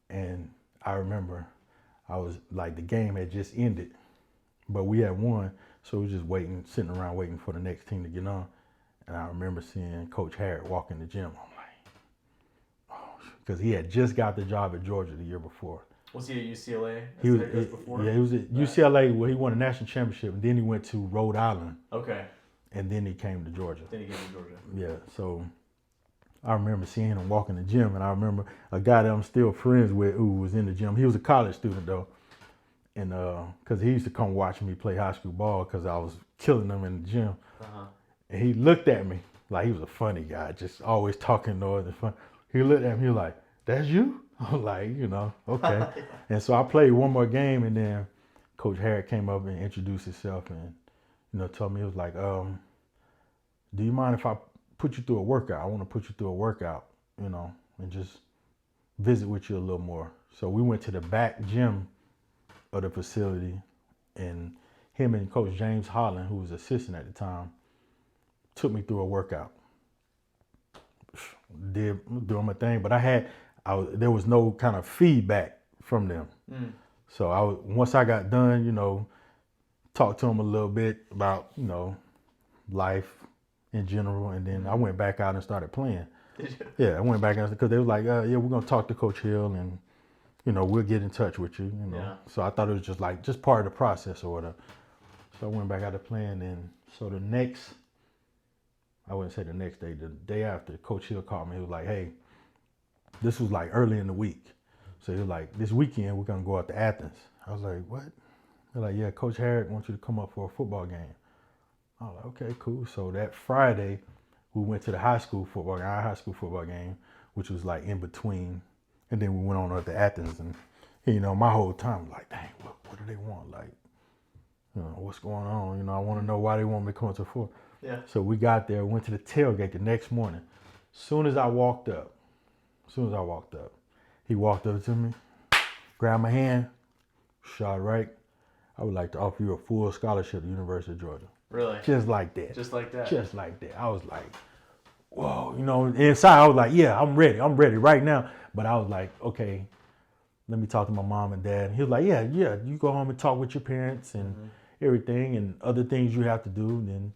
and I remember I was like, the game had just ended, but we had won. So we were just waiting, sitting around waiting for the next team to get on. And I remember seeing Coach Harrod walk in the gym. I'm like, oh, because he had just got the job at Georgia the year before. Was he at UCLA? He was before? Yeah, he was at UCLA where he won a national championship, and then he went to Rhode Island. Okay. And then he came to Georgia. Yeah. So I remember seeing him walk in the gym, and I remember a guy that I'm still friends with who was in the gym. He was a college student though, and because he used to come watch me play high school ball because I was killing them in the gym. Uh-huh. And he looked at me like he was a funny guy, just always talking noise and fun. He looked at me, he was like, that's you? I'm like, you know, okay. And so I played one more game, and then Coach Harrod came up and introduced himself and, you know, told me, he was like, do you mind if I put you through a workout? I want to put you through a workout, you know, and just visit with you a little more. So we went to the back gym of the facility, and him and Coach James Holland, who was assistant at the time, took me through a workout. Doing my thing, but there was no kind of feedback from them. So once I got done, you know, talked to them a little bit about, you know, life in general, and then I went back out and started playing. Did you? Yeah, I went back out because they was like, yeah, we're gonna talk to Coach Hill, and, you know, we'll get in touch with you, you know. Yeah. So I thought it was just part of the process or whatever. So I went back out to playing, and so I wouldn't say the next day, the day after, Coach Hill called me. He was like, hey, this was like early in the week. So he was like, this weekend, we're going to go out to Athens. I was like, what? They're like, yeah, Coach Harrod wants you to come up for a football game. I was like, okay, cool. So that Friday, we went to our high school football game, which was like in between. And then we went on up to Athens. And, you know, my whole time, like, dang, what do they want? Like, you know, what's going on? You know, I want to know why they want me to come to the football. Yeah. So we got there, went to the tailgate the next morning. Soon as I walked up, he walked up to me, grabbed my hand, Rashad Wright, I would like to offer you a full scholarship at the University of Georgia. Really? Just like that. Just like that? Just like that. I was like, whoa, you know, inside I was like, yeah, I'm ready right now. But I was like, okay, let me talk to my mom and dad. And he was like, yeah, you go home and talk with your parents and everything and other things you have to do, then,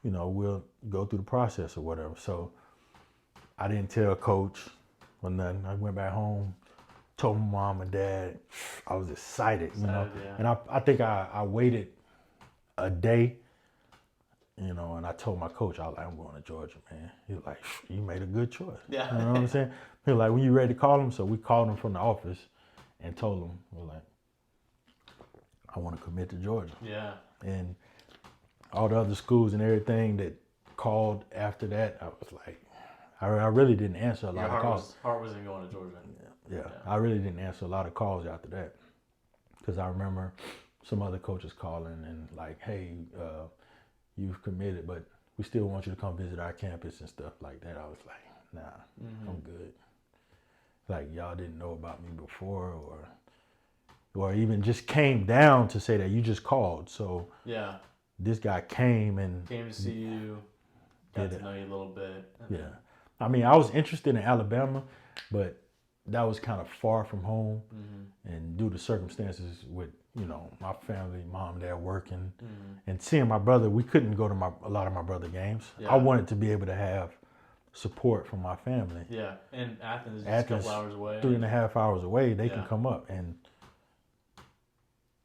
you know, we'll go through the process or whatever. So I didn't tell Coach or nothing. I went back home, told my mom and dad. I was excited, you know. Yeah. And I think I waited a day, you know, and I told my coach, I was like, I'm going to Georgia, man. He was like, you made a good choice. Yeah. You know what I'm saying? He was like, when you ready to call him? So we called him from the office and told him, we're like, I want to commit to Georgia. Yeah. And all the other schools and everything that called after that, I was like, I really didn't answer a lot of calls. Heart wasn't going to Georgia. Yeah, I really didn't answer a lot of calls after that. Because I remember some other coaches calling and like, hey, you've committed, but we still want you to come visit our campus and stuff like that. I was like, nah, I'm good. Like, y'all didn't know about me before, or even just came down to say that you just called. So yeah, this guy came to see you, got to know you a little bit. Yeah. I mean, I was interested in Alabama, but that was kind of far from home. And due to circumstances with, you know, my family, mom and dad working, and seeing my brother, we couldn't go to a lot of my brother games. I wanted to be able to have support from my family. Yeah, and Athens is just a couple hours away. 3.5 hours away, they can come up. And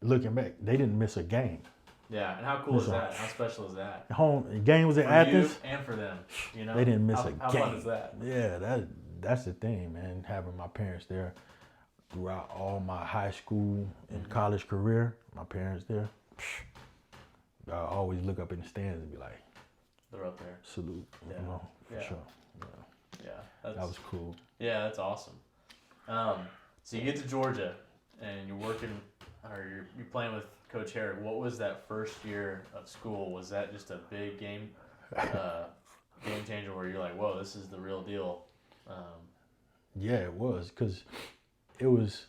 looking back, they didn't miss a game. Yeah, and how cool is that? How special is that? Home game was in for Athens, you and for them. You know, they didn't miss a game. How fun is that? Yeah, that's the thing, man. Having my parents there throughout all my high school and college career, my parents there. I always look up in the stands and be like, they're up there. Salute, you know, for sure. Yeah, that was cool. Yeah, that's awesome. So you get to Georgia, and you're working, or you're playing with Coach Herrick. What was that first year of school? Was that just a big game changer where you're like, whoa, this is the real deal? Yeah, it was, because it was,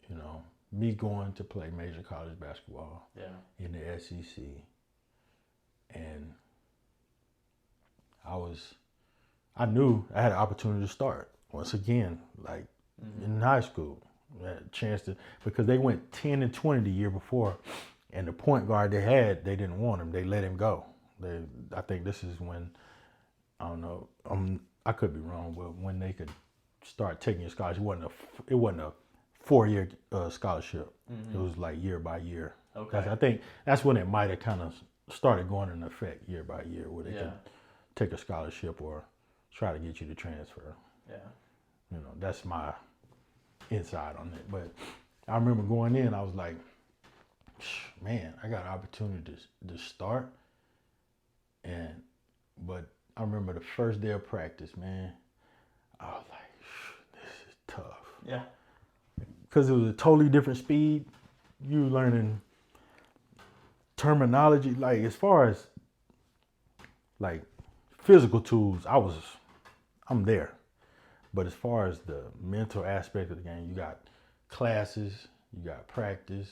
you know, me going to play major college basketball in the SEC. And I knew I had an opportunity to start once again, like in high school. I had a chance to, because they went 10-20 the year before, and the point guard they had, they didn't want him. They let him go. I think this is when, I don't know, I could be wrong, but when they could start taking your scholarship, it wasn't a 4-year scholarship. It was like year by year. Okay. I think that's when it might have kind of started going into effect year by year, where they could take a scholarship or try to get you to transfer. Yeah. You know, that's my insight on it. But I remember going in, I was like, man, I got an opportunity to start. But I remember the first day of practice, man, I was like, this is tough. Yeah. Because it was a totally different speed. You learning terminology, like as far as like physical tools, I'm there. But as far as the mental aspect of the game, you got classes, you got practice,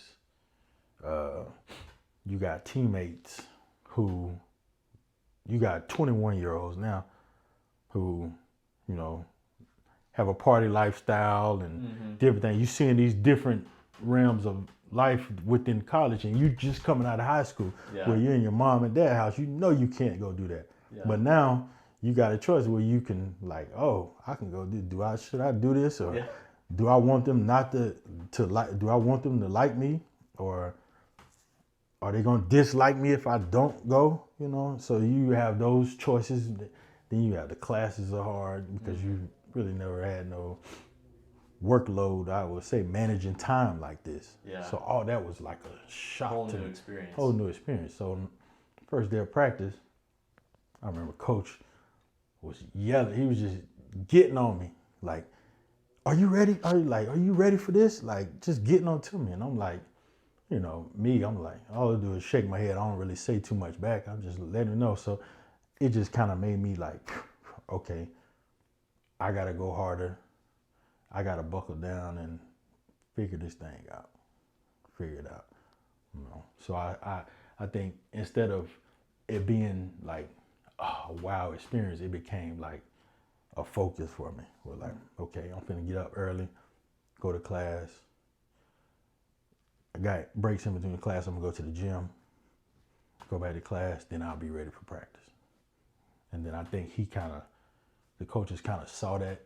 you got teammates who, you got 21-year-olds now who, you know, have a party lifestyle and different things. You're seeing these different realms of life within college, and you just coming out of high school where you're in your mom and dad house. You know you can't go do that. Yeah. But now you got a choice where you can like, oh, I can go do. Should I do this, or do I want them not to like? Do I want them to like me, or are they gonna dislike me if I don't go? You know. So you have those choices. Then you have the classes are hard because you really never had no workload, I would say, managing time like this. Yeah. So all that was like a shock. Whole new experience. So first day of practice, I remember coach was yelling. He was just getting on me. Like, are you ready? Are you ready for this? Like, just getting on to me. And I'm like, you know, I'm like, all I do is shake my head. I don't really say too much back. I'm just letting him know. So it just kind of made me like, okay, I got to go harder. I got to buckle down and figure this thing out. Figure it out. You know? So I think instead of it being like a wow experience, it became like a focus for me. We're like, okay, I'm finna get up early, go to class. I got breaks in between class. I'm gonna go to the gym, go back to class, then I'll be ready for practice. And then I think the coaches kind of saw that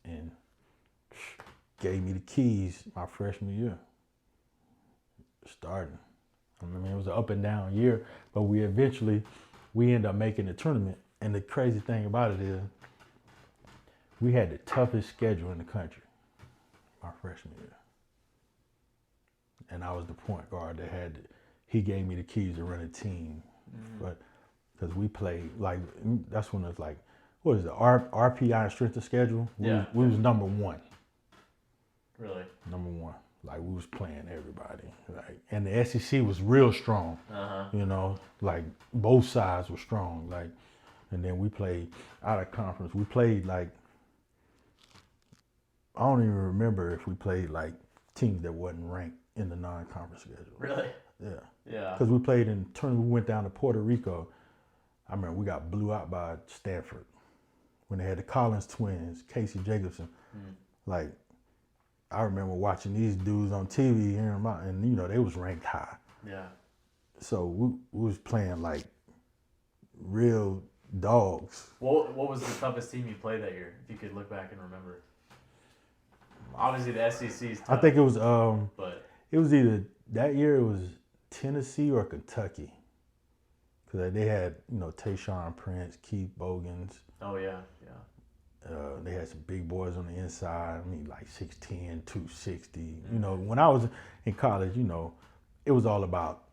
and gave me the keys my freshman year. Starting. I mean, it was an up and down year, but we ended up making the tournament. And the crazy thing about it is we had the toughest schedule in the country my freshman year. And I was the point guard that he gave me the keys to run a team. But because we played, like, that's when it's like, what is it, RPI, strength of schedule? We was number one. Really? Number one. Like we was playing everybody. Like, and the SEC was real strong. You know, like both sides were strong. Like, and then we played out of conference. We played like, I don't even remember if we played like teams that wasn't ranked in the non-conference schedule. Really? Yeah. Yeah. Because we played in tournament. We went down to Puerto Rico. I remember we got blew out by Stanford when they had the Collins twins, Casey Jacobson. Like, I remember watching these dudes on TV, hearing about, and you know they was ranked high. Yeah. So we was playing like real dogs. What was the toughest team you played that year? If you could look back and remember. Obviously the SEC is tough. I think it was but it was either that year it was Tennessee or Kentucky, because they had, you know, Tayshaun Prince, Keith Bogans. Oh yeah. They had some big boys on the inside. I mean, like 6'10", 260. You know, when I was in college, you know, it was all about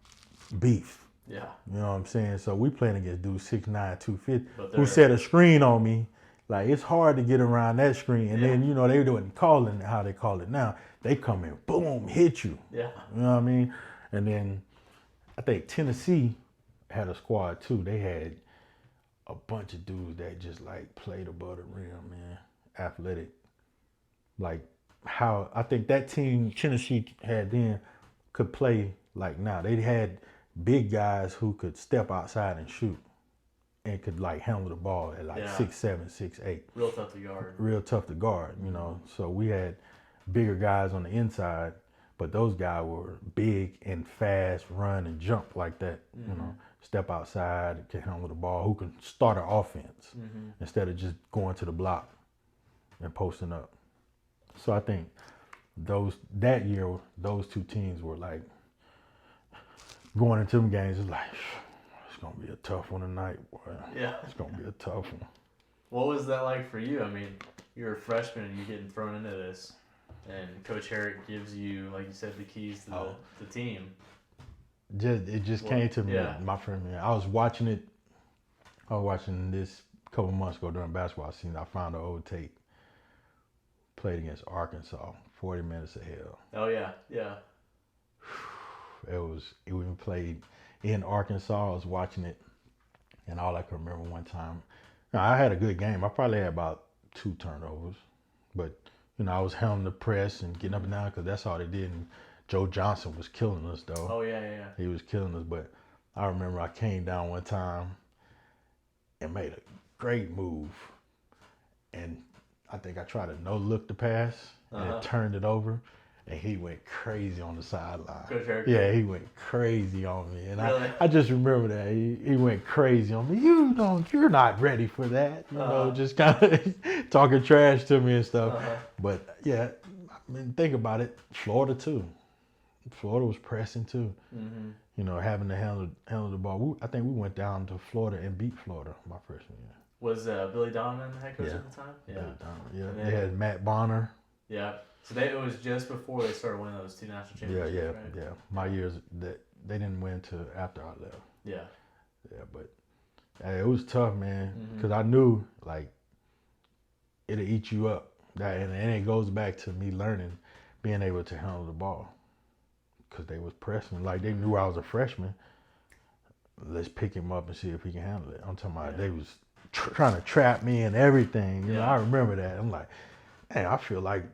beef. Yeah. You know what I'm saying? So we playing against dudes 6'9", 250, But who set a screen on me. Like, it's hard to get around that screen. And then, you know, they wasn't calling it how they call it now. They come in, boom, hit you. Yeah. You know what I mean? And then I think Tennessee had a squad too. They had a bunch of dudes that just like played above the rim, man. Athletic. Like, how I think that team Tennessee had then could play like now. They had big guys who could step outside and shoot and could like handle the ball at like 6'7", 6'8". Real tough to guard. Real tough to guard, you know. So we had bigger guys on the inside, but those guys were big and fast, run and jump like that, you know. Step outside, can handle the ball, who can start an offense instead of just going to the block and posting up. So I think that year, those two teams were like going into them games. It's like, it's gonna be a tough one tonight, boy. Yeah, it's gonna be a tough one. What was that like for you? I mean, you're a freshman and you're getting thrown into this, and Coach Herrick gives you, like you said, the keys to the team. It just came to me my freshman year. I was watching this a couple months ago during basketball season. I found an old tape. Played against Arkansas, 40 minutes of hell. Oh yeah, yeah. We played in Arkansas. I was watching it, and all I can remember one time, I had a good game. I probably had about 2 turnovers, but you know, I was handling the press and getting up and down because that's all they did. And Joe Johnson was killing us, though. Oh, yeah. He was killing us, but I remember I came down one time and made a great move. And I think I tried to no-look the pass and it turned it over, and he went crazy on the sideline. Coach Herrick. Yeah, he went crazy on me. And really? I just remember that. He went crazy on me. You're not ready for that. You know, just kind of talking trash to me and stuff. But, yeah, I mean, think about it. Florida, too. Florida was pressing too, you know, having to handle the ball. I think we went down to Florida and beat Florida my freshman year. Was Billy Donovan the head coach at the time? Yeah. They had Matt Bonner. Yeah. So it was just before they started winning those 2 national championships. Yeah. My years that they didn't win till after I left. Yeah. Yeah, but it was tough, man, because I knew like it'll eat you up. And it goes back to me learning, being able to handle the ball. Because they was pressing, like they knew I was a freshman. Let's pick him up and see if he can handle it. I'm talking about they was trying to trap me and everything. You know, I remember that. I'm like, man, I feel like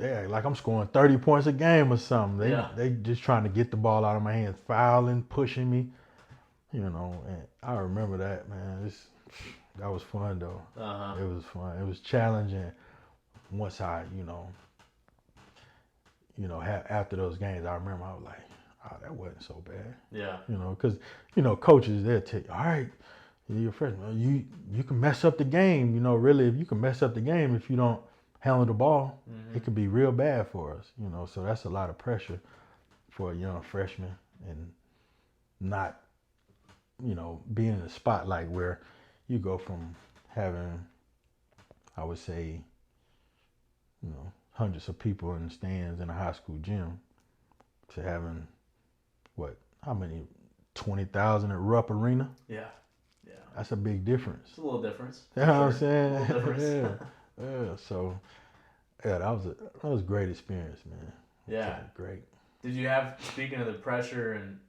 I'm scoring 30 points a game or something. They just trying to get the ball out of my hands, fouling, pushing me. You know, and I remember that, man. That was fun though. It was fun. It was challenging. Once I, after those games, I remember I was like, oh, that wasn't so bad. Yeah. You know, because, coaches, they'll tell you, all right, you're a freshman. You can mess up the game. You know, really, if you can mess up the game, if you don't handle the ball, it could be real bad for us. You know, so that's a lot of pressure for a young freshman and not, being in a spotlight where you go from having, I would say, hundreds of people in the stands in a high school gym to having, how many, 20,000 at Rupp Arena? Yeah. That's a big difference. It's a little difference. You know what I'm saying? A little difference. Yeah. So, that was a great experience, man. Yeah. So, great. Did you have, speaking of the pressure, and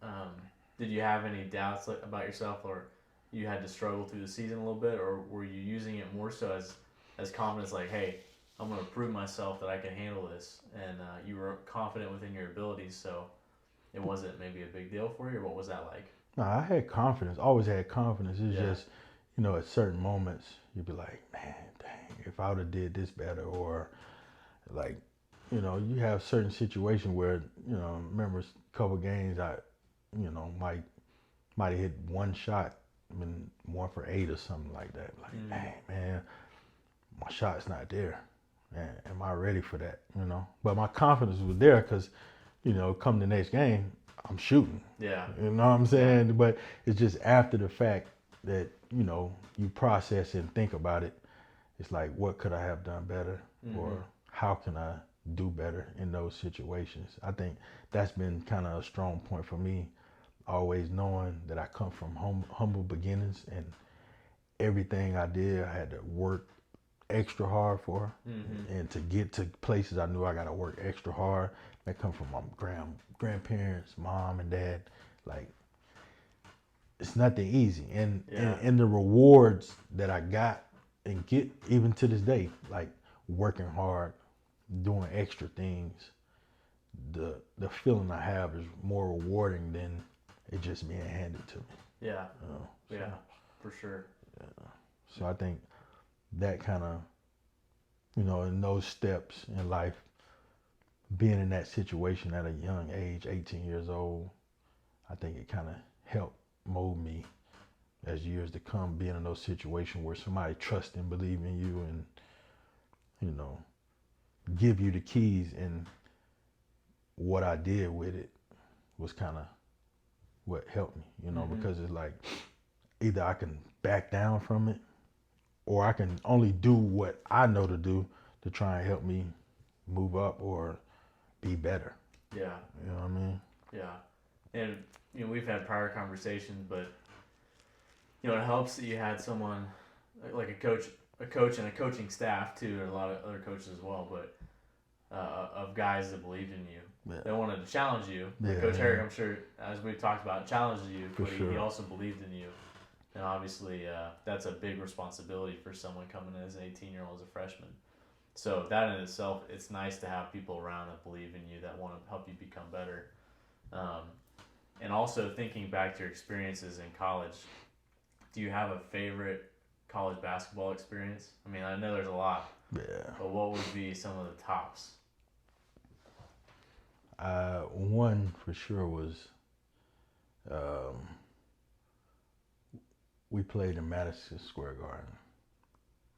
did you have any doubts about yourself, or you had to struggle through the season a little bit, or were you using it more so as confidence, like, hey, I'm going to prove myself that I can handle this, and you were confident within your abilities, so it wasn't maybe a big deal for you, or what was that like? No, I had confidence. Always had confidence. It's Yeah. just, at certain moments, you'd be like, man, dang, if I would have did this better, or like, you have certain situations where, remember a couple games might have hit one shot, 1 for 8 or something like that. Like, dang, man, my shot's not there. Man, am I ready for that? But my confidence was there because, come the next game, I'm shooting. Yeah. You know what I'm saying? Yeah. But it's just after the fact that, you process and think about it. It's like, what could I have done better? Or how can I do better in those situations? I think that's been kind of a strong point for me, always knowing that I come from humble beginnings, and everything I did, I had to work extra hard for. And to get to places I knew I got to work extra hard. That come from my grandparents, mom and dad. Like, it's nothing easy. And the rewards that I got and get even to this day, like working hard, doing extra things, the feeling I have is more rewarding than it just being handed to me. Yeah. Yeah, for sure. Yeah. So I think that kind of, in those steps in life, being in that situation at a young age, 18 years old, I think it kind of helped mold me as years to come, being in those situations where somebody trusts and believes in you and, give you the keys. And what I did with it was kind of what helped me, because it's like either I can back down from it, or I can only do what I know to do to try and help me move up or be better. Yeah. You know what I mean? Yeah. And, we've had prior conversations, but, it helps that you had someone like a coach and a coaching staff too, and a lot of other coaches as well, but of guys that believed in you. Yeah. They wanted to challenge you. Yeah, Coach Herrick, I'm sure, as we've talked about, challenged you, For but sure. he also believed in you. And obviously, that's a big responsibility for someone coming in as an 18-year-old, as a freshman. So that in itself, it's nice to have people around that believe in you, that want to help you become better. And also thinking back to your experiences in college, do you have a favorite college basketball experience? I mean, I know there's a lot. Yeah. But what would be some of the tops? One for sure was we played in Madison Square Garden.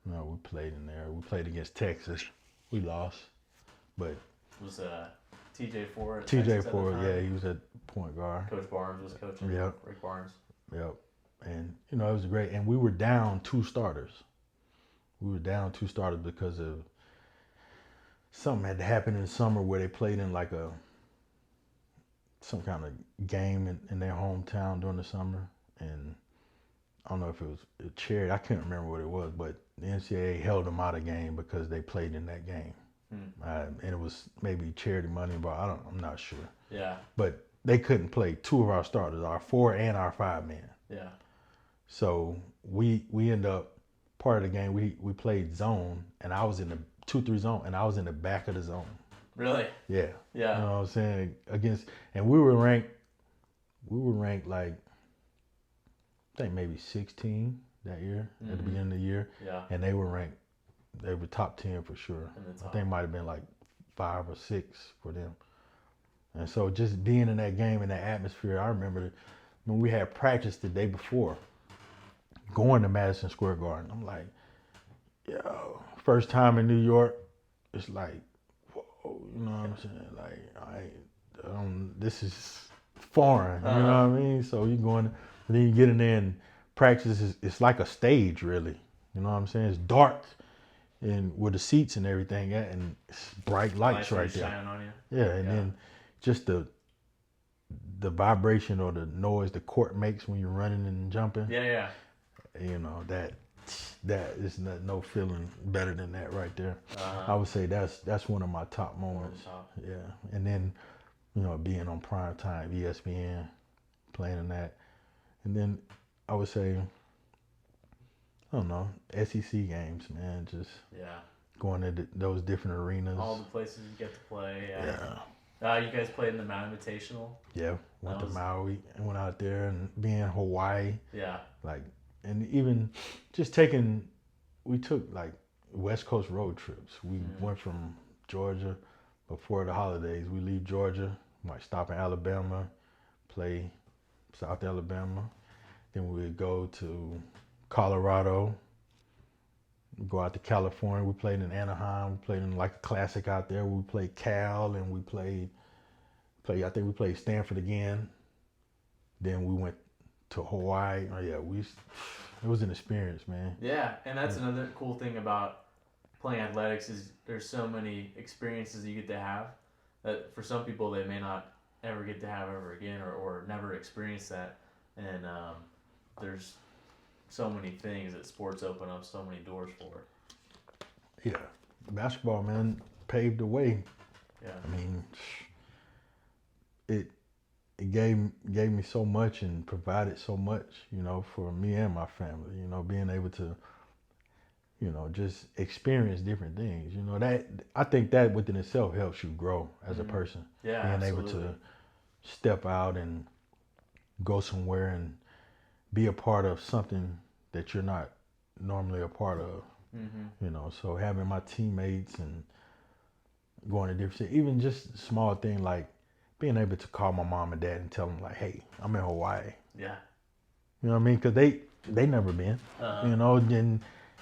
We played in there. We played against Texas. We lost, but Was TJ Ford? TJ Ford, yeah, he was at point guard. Coach Barnes was coaching. Yep. Rick Barnes. Yep. And it was great. And we were down 2 starters. Because of something had happened in the summer where they played in like some kind of game in their hometown during the summer. And I don't know if it was a charity. I can't remember what it was, but the NCAA held them out of game because they played in that game. And it was maybe charity money, but I'm not sure. Yeah. But they couldn't play 2 of our starters, our 4 and our 5 man. Yeah. So we end up, part of the game, we played zone, and I was in the 2-3 zone, and I was in the back of the zone. Really? Yeah. Yeah. You know what I'm saying? And we were ranked like, I think maybe 16 that year, at the beginning of the year. Yeah. And they were top 10 for sure. I think it might have been like 5 or 6 for them. And so just being in that game, in that atmosphere, I remember when we had practice the day before, going to Madison Square Garden. I'm like, yo, first time in New York, it's like, whoa, you know what I'm saying? Like, this is foreign, you know what I mean? So you going, then you get in there and practice, it's like a stage, really. You know what I'm saying? It's dark, and with the seats and everything, and it's bright lights right there. Shining on you. Yeah, and then just the vibration or the noise the court makes when you're running and jumping. Yeah, yeah. That It's no feeling better than that right there. Uh-huh. I would say that's one of my top moments. Yeah, and then being on primetime ESPN, playing in that, and then I would say I don't know SEC games, man. Just going to those different arenas. All the places you get to play. Yeah. You guys played in the Mountain Invitational. Yeah, went to Maui and went out there and being in Hawaii. Yeah. Like, and even just we took like West Coast road trips. We went from Georgia before the holidays. We leave Georgia, might stop in Alabama, play South Alabama. Then we would go to Colorado, go out to California. We played in Anaheim. We played in like a classic out there. We played Cal and we played. I think we played Stanford again. Then we went to Hawaii. Oh yeah, it was an experience, man. Yeah, and that's another cool thing about playing athletics is there's so many experiences you get to have that for some people they may not ever get to have ever again or never experience that. And there's so many things that sports open up so many doors for. Yeah, basketball, man, paved the way. Yeah. I mean, it gave me so much and provided so much, for me and my family. Being able to, just experience different things. That I think that within itself helps you grow as a person. Yeah, being absolutely. able to step out and go somewhere and be a part of something that you're not normally a part of. So having my teammates and going to different cities, even just small thing like being able to call my mom and dad and tell them like, hey, I'm in Hawaii. Yeah. You know what I mean? Because they never been. Then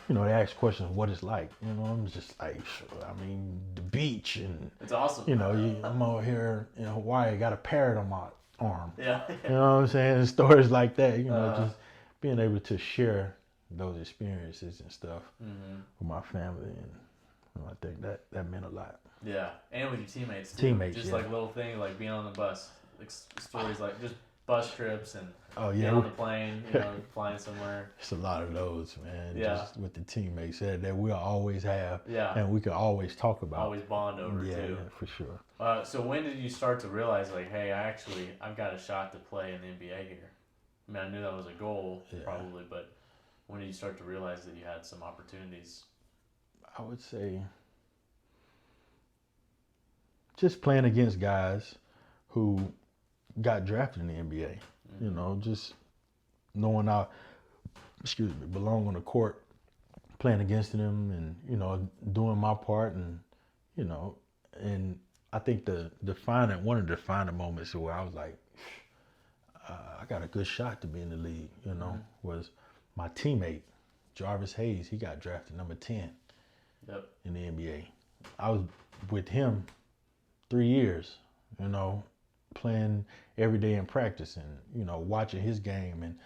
they ask questions what it's like. I'm just like, I mean, the beach and it's awesome. I'm over here in Hawaii, got a parrot on my arm. Yeah. You know what I'm saying? Stories like that. Just being able to share those experiences and stuff with my family, and I think that meant a lot. Yeah, and with your teammates too. Just like little things like being on the bus, like stories like just bus trips and being on the plane, flying somewhere. It's a lot of those, man. Yeah. Just with the teammates that we'll always have. Yeah. And we can always talk about. Always bond over too. Yeah, for sure. So when did you start to realize like, hey, I've got a shot to play in the NBA here? I mean, I knew that was a goal probably, but when did you start to realize that you had some opportunities? I would say just playing against guys who got drafted in the NBA. Just knowing I belong on the court, playing against them and, doing my part and I think one of the defining moments where I was like, I got a good shot to be in the league, was my teammate, Jarvis Hayes. He got drafted number 10 in the NBA. I was with him 3 years, playing every day in practice and, watching his game. And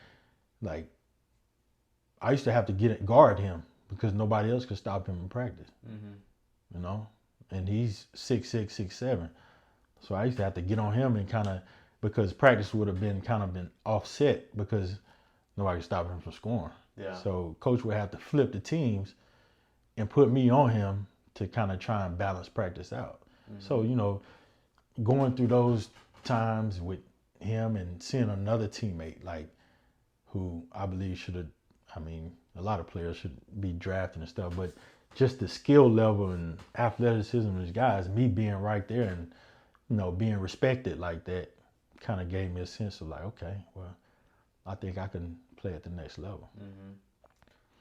like, I used to have to guard him because nobody else could stop him in practice, and he's 6'6", 6'7". So I used to have to get on him and because practice would have been offset because nobody could stop him from scoring. Yeah. So coach would have to flip the teams and put me on him to kind of try and balance practice out. So, going through those times with him and seeing another teammate like who I believe a lot of players should be drafted and stuff, but just the skill level and athleticism of these guys, me being right there and, being respected like that kind of gave me a sense of like, okay, well, I think I can play at the next level.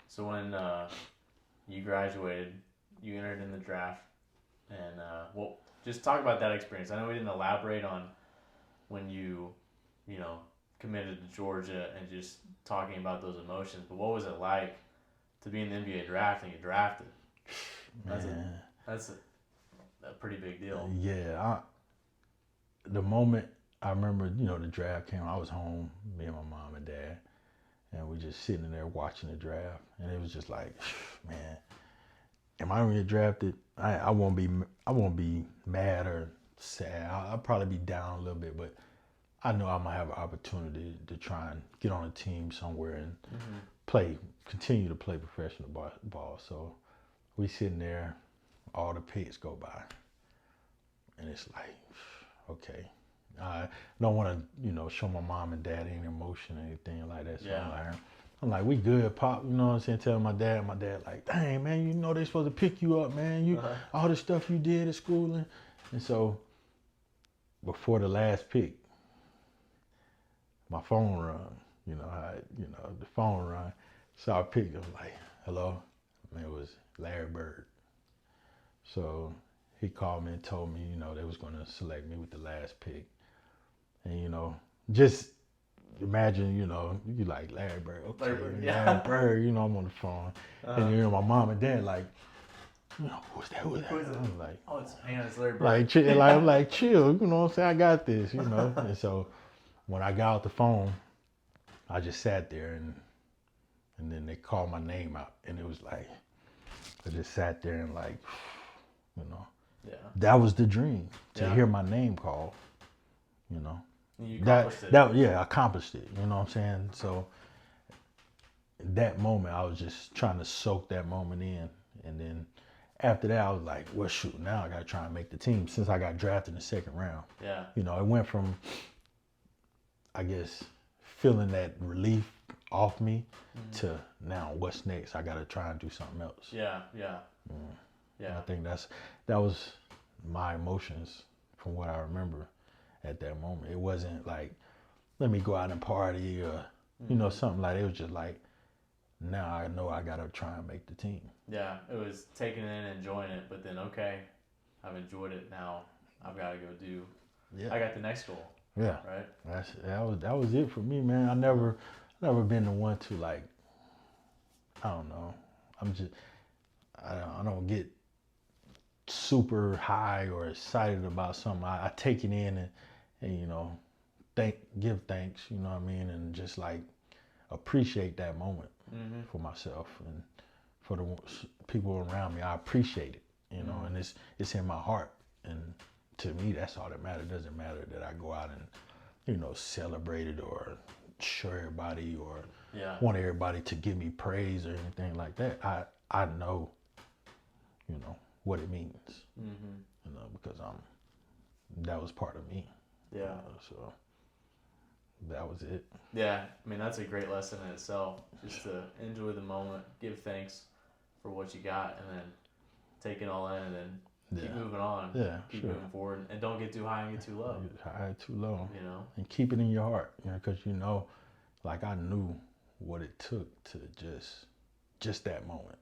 So when you graduated, you entered in the draft, and just talk about that experience. I know we didn't elaborate on when you committed to Georgia and just talking about those emotions, but what was it like to be in the NBA draft and get drafted? That's a pretty big deal. Yeah, the moment I remember, the draft came, I was home, me and my mom and dad, and we just sitting there watching the draft, and it was just like, man, am I gonna get drafted? I won't be mad or sad. I'll probably be down a little bit, but I know I'm gonna have an opportunity to try and get on a team somewhere and play. continue to play professional ball. So we sitting there, all the picks go by, and it's like, okay, I don't want to, show my mom and dad any emotion or anything like that. So I'm like, we good, Pop. You know what I'm saying? Telling my dad like, dang, man, they supposed to pick you up, man. All the stuff you did at school. And so before the last pick, my phone rung. The phone rung. So I picked up like, hello? And it was Larry Bird. So he called me and told me, they was going to select me with the last pick. And, just imagine, you like Larry Bird. Okay, Larry Bird, I'm on the phone. And, my mom and dad like, who's that? I'm like, oh, it's Larry Bird. I'm like, chill, you know what I'm saying? I got this, And so when I got off the phone, I just sat there and then they called my name out. And it was like, I just sat there and like, that was the dream, to hear my name called, You accomplished it. I accomplished it, you know what I'm saying? So that moment, I was just trying to soak that moment in. And then after that, I was like, well, shoot, now I got to try and make the team since I got drafted in the second round. Yeah. It went from, I guess, feeling that relief off me to now what's next? I got to try and do something else. Yeah. I think that was my emotions from what I remember at that moment. It wasn't like, let me go out and party or, something like that. It was just like, now I know I got to try and make the team. Yeah, it was taking it in and enjoying it, but then, okay, I've enjoyed it now. I've got to go do, I got the next goal. Yeah. Right? That was it for me, man. I never been the one to like, I don't know. I don't get super high or excited about something. I take it in and give thanks, you know what I mean? And just like appreciate that moment for myself and for the people around me. I appreciate it, and it's in my heart. And to me, that's all that matters. It doesn't matter that I go out and, celebrate it or show everybody or want everybody to give me praise or anything like that. I know, what it means, because that was part of me. Yeah. So that was it. Yeah, I mean, that's a great lesson in itself. Just to enjoy the moment, give thanks for what you got, and then take it all in, and then keep moving on. Yeah, keep moving forward, and don't get too high and get too low. Get high, too low. And keep it in your heart, because like I knew what it took to just that moment.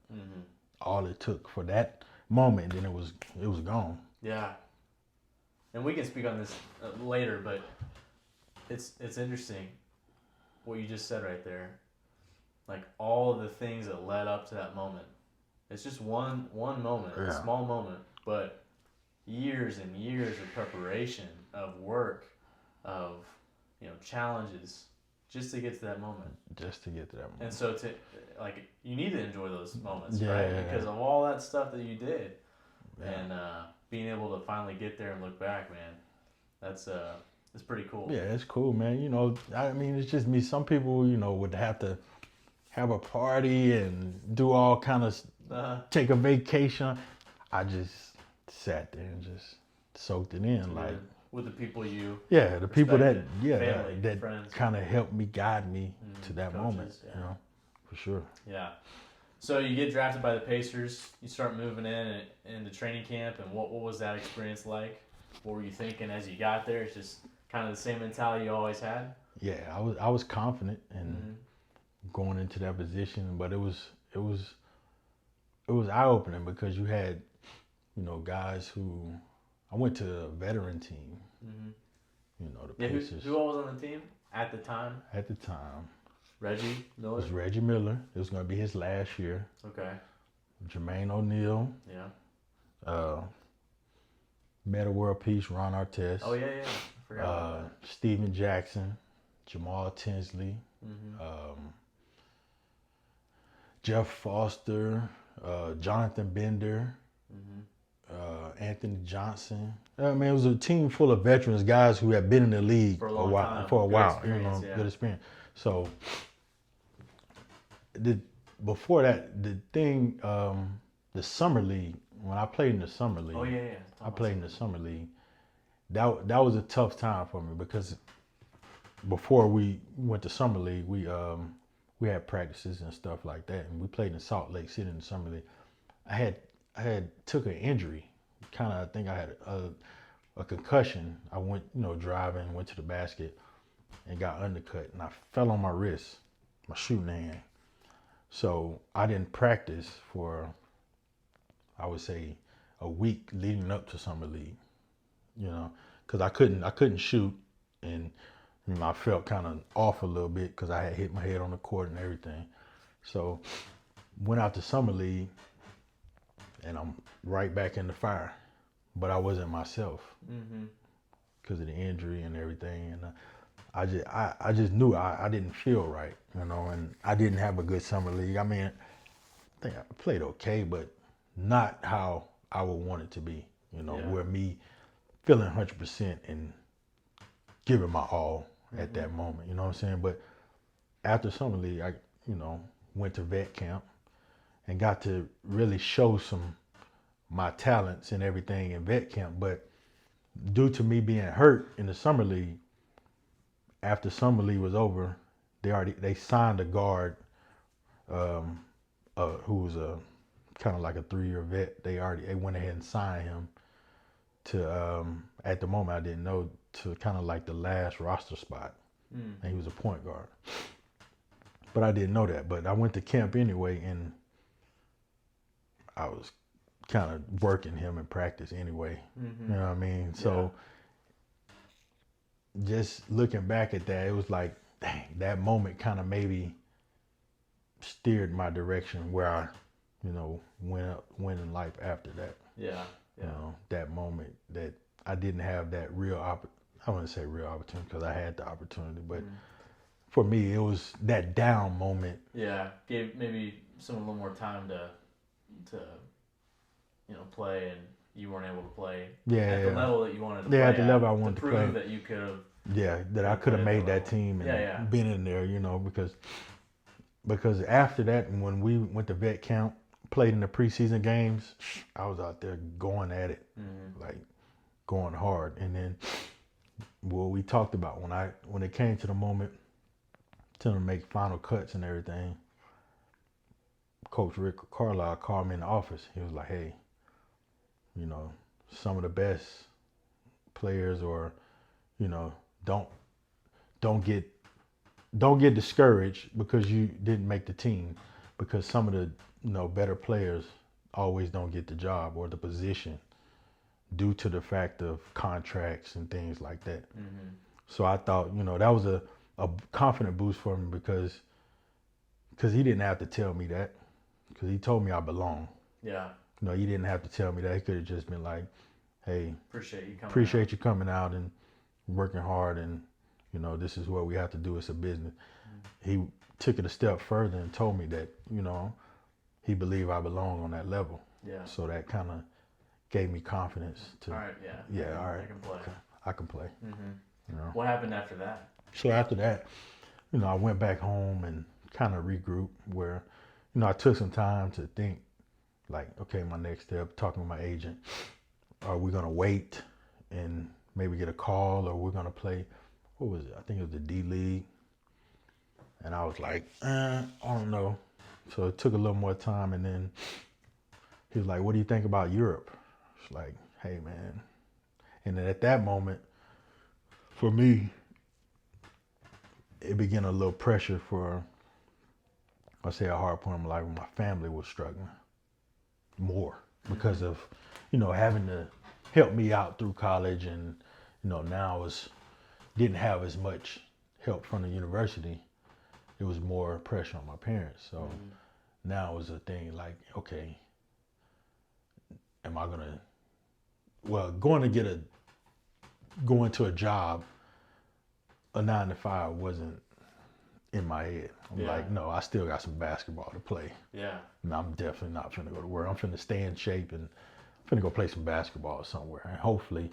All it took for that moment, then it was gone. Yeah. And we can speak on this later, but it's interesting what you just said right there. Like all of the things that led up to that moment. It's just one moment, a small moment, but years and years of preparation, of work, of challenges, just to get to that moment. And so you need to enjoy those moments, right? Because of all that stuff that you did, and being able to finally get there and look back, man, that's pretty cool. Yeah, it's cool, man. I mean, it's just me. Some people, would have to have a party and do all kind of take a vacation. I just sat there and just soaked it in, like with the people you the people that family, that kind of helped me, guide me to that coaches, moment, for sure. Yeah. So you get drafted by the Pacers. You start moving into training camp, and what was that experience like? What were you thinking as you got there? It's just kind of the same mentality you always had. Yeah, I was confident in going into that position, but it was eye opening because you had guys who I went to a veteran team. The Pacers. Who all was on the team at the time? At the time, Reggie Miller. It was Reggie Miller. It was going to be his last year. Okay. Jermaine O'Neal. Yeah. Meta World Peace, Ron Artest. Oh, yeah. I forgot about that. Steven Jackson, Jamal Tinsley, Jeff Foster, Jonathan Bender, Anthony Johnson. I mean, it was a team full of veterans, guys who had been in the league for a while. Good experience. Good experience. So before that, the thing, the summer league. When I played in the summer league, Oh yeah. I played in the summer league. That was a tough time for me because before we went to summer league, we had practices and stuff like that, and we played in Salt Lake City in the summer league. I had took an injury, kind of. I think I had a concussion. I went, driving, went to the basket, and got undercut, and I fell on my wrist, my shooting hand. So I didn't practice for, I would say, a week leading up to summer league, because I couldn't shoot, and I felt kind of off a little bit because I had hit my head on the court and everything. So went out to summer league, and I'm right back in the fire, but I wasn't myself because of the injury and everything, and I just knew I didn't feel right, and I didn't have a good summer league. I mean, I think I played okay, but not how I would want it to be, where me feeling 100% and giving my all at that moment, you know what I'm saying? But after summer league, I, went to vet camp and got to really show my talents and everything in vet camp. But due to me being hurt in the summer league, after summer league was over, they signed a guard who was a kind of like a 3-year vet. They went ahead and signed him to at the moment I didn't know, to kind of like the last roster spot, and he was a point guard. But I didn't know that. But I went to camp anyway, and I was kind of working him in practice anyway. You know what I mean? So just looking back at that, it was like, dang, that moment kind of maybe steered my direction where I, went in life after that. Yeah. That moment that I didn't have that I wouldn't say real opportunity because I had the opportunity, but for me, it was that down moment. Yeah, gave maybe someone a little more time to play, and you weren't able to play at the level that you wanted to play. Yeah, at the level I wanted to play. Prove that you could have. Yeah, that I could have made that team and been in there, because after that, when we went to vet camp, played in the preseason games, I was out there going at it, like going hard. And then what we talked about when it came to the moment to make final cuts and everything, Coach Rick Carlisle called me in the office. He was like, "Hey, some of the best players, or don't get discouraged because you didn't make the team, because some of the better players always don't get the job or the position due to the fact of contracts and things like that." So I thought, that was a confident boost for me because he didn't have to tell me that, because he told me I belong. Yeah. He didn't have to tell me that. He could have just been like, "Hey, appreciate you coming out and working hard, and this is what we have to do. It's a business." He took it a step further and told me that, he believed I belong on that level. Yeah. So that kind of gave me confidence to. All right. Yeah. Yeah. All right. I can play. I can play. What happened after that? So after that, I went back home and kind of regrouped, where, I took some time to think, like, okay, my next step, talking to my agent, are we going to wait and maybe get a call, or we're going to play, what was it? I think it was the D League. And I was like, I don't know. So it took a little more time, and then he was like, "What do you think about Europe?" It's like, "Hey, man." And then at that moment, for me, it began a little pressure for, I say, a hard point in my life when my family was struggling more because of, having to help me out through college, and, now didn't have as much help from the university. It was more pressure on my parents. So now it was a thing like, okay, am I going to a job, a 9-to-5 wasn't in my head. I'm like, no, I still got some basketball to play. Yeah. And I'm definitely not finna go to work. I'm finna stay in shape and finna go play some basketball somewhere and hopefully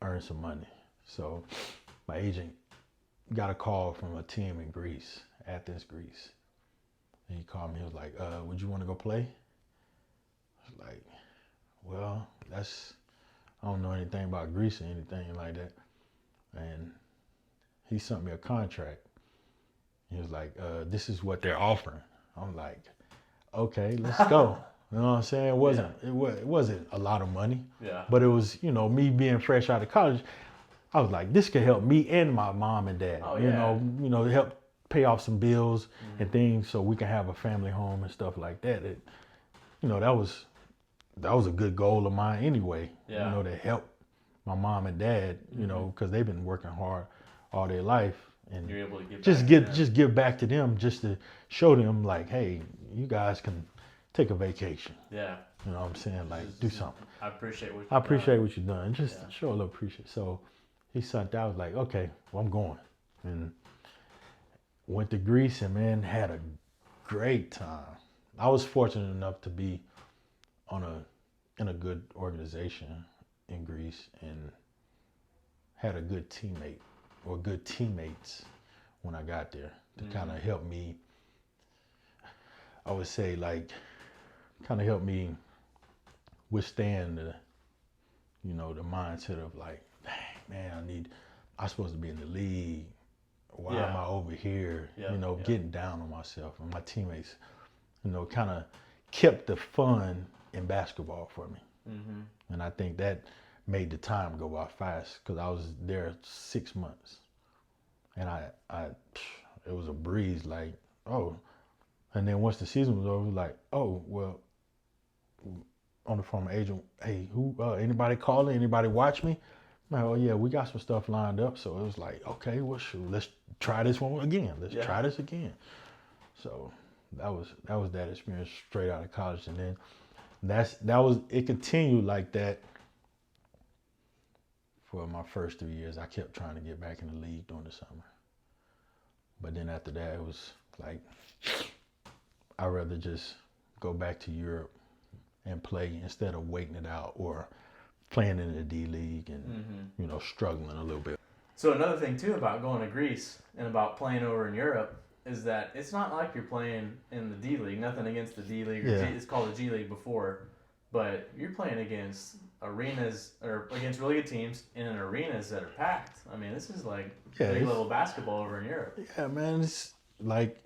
earn some money. So my agent got a call from a team in Greece, Athens, Greece. And he called me. He was like, would you want to go play? I was like, well, I don't know anything about Greece or anything like that. And he sent me a contract. He was like, this is what they're offering. I'm like, okay, let's go. You know what I'm saying? It wasn't a lot of money. Yeah. But it was, me being fresh out of college, I was like, this could help me and my mom and dad. Oh, yeah. Help pay off some bills and things so we can have a family home and stuff like that. That was a good goal of mine anyway. Yeah. To help my mom and dad, because they've been working hard all their life. And you're able to just give back to them, just to show them like, hey, you guys can take a vacation. Yeah. You know what I'm saying? Like, do something. I appreciate what you've done. Just show a little appreciation. So he sent out, I was like, okay, well, I'm going. And went to Greece and, man, had a great time. I was fortunate enough to be in a good organization in Greece and had a good teammate or good teammates when I got there to kind of help me, I would say, like, kind of help me withstand the mindset of like, dang, man, I'm supposed to be in the league. Why am I over here? Getting down on myself. And my teammates, kind of kept the fun in basketball for me. Mm-hmm. And I think that made the time go by fast because I was there 6 months. And it was a breeze, like, oh. And then once the season was over, like, oh, well, on the phone, agent, hey, who, anybody calling? Anybody watch me? I'm like, oh yeah, we got some stuff lined up. So it was like, okay, well, shoot, let's try this one again. Let's try this again. So that was that experience straight out of college. And then it continued like that for my first 3 years. I kept trying to get back in the league during the summer. But then after that, it was like, I'd rather just go back to Europe and play instead of waiting it out or playing in the D League and, struggling a little bit. So another thing, too, about going to Greece and about playing over in Europe is that it's not like you're playing in the D League. Nothing against the D League. It's called the G League before. But you're playing against arenas or against really good teams in arenas that are packed. I mean, this is like big level basketball over in Europe. Yeah, man. It's like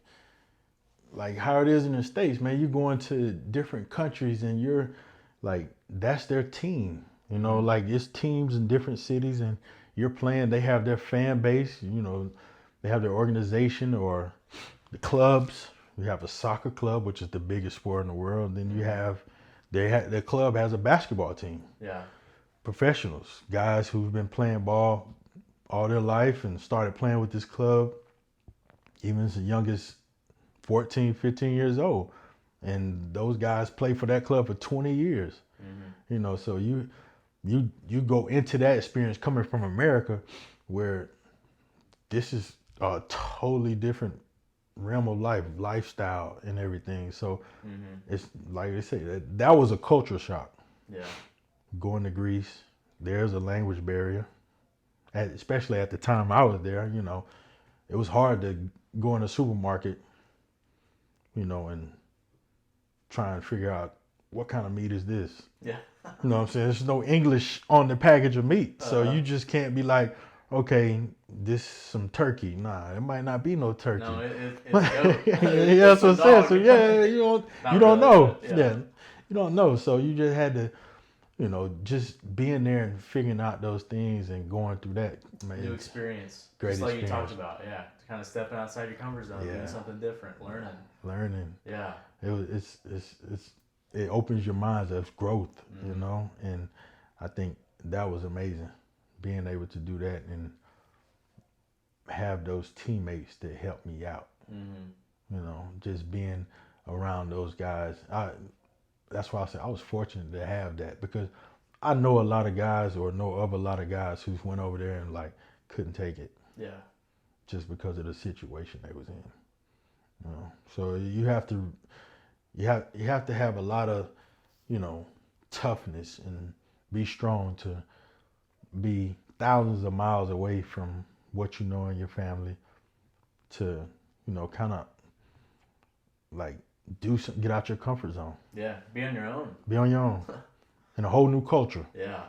how it is in the States, man. You go into different countries and you're like, that's their team. Like it's teams in different cities and you're playing, they have their fan base, they have their organization or the clubs. We have a soccer club, which is the biggest sport in the world. Then you have, their club has a basketball team. Yeah. Professionals, guys who've been playing ball all their life and started playing with this club, even as young as 14, 15 years old. And those guys play for that club for 20 years. Mm-hmm. So you go into that experience coming from America where this is a totally different realm of lifestyle and everything. So it's like they say, that was a culture shock. Yeah. Going to Greece, there's a language barrier. Especially at the time I was there, it was hard to go in a supermarket, and try and figure out what kind of meat is this. Yeah. You know what I'm saying? There's no English on the package of meat. So you just can't be like, okay, this is some turkey. Nah, it might not be no turkey. No, it's goat. Yeah, that's what I'm saying. So yeah, you don't know. Yeah. You don't know. So you just had to, just being there and figuring out those things and going through that. Man, new experience. Great just like experience. You talked about, yeah. Kind of stepping outside your comfort zone, doing something different, learning. Yeah. It opens your mind as growth, and I think that was amazing, being able to do that and have those teammates that help me out. Just being around those guys. That's why I said I was fortunate to have that, because I know a lot of guys or know of a lot of guys who went over there and like couldn't take it. Yeah. Just because of the situation they was in. So you have to have a lot of, toughness and be strong to be thousands of miles away from what you know in your family to, kind of like get out your comfort zone. Yeah, be on your own. Be on your own in a whole new culture. Yeah.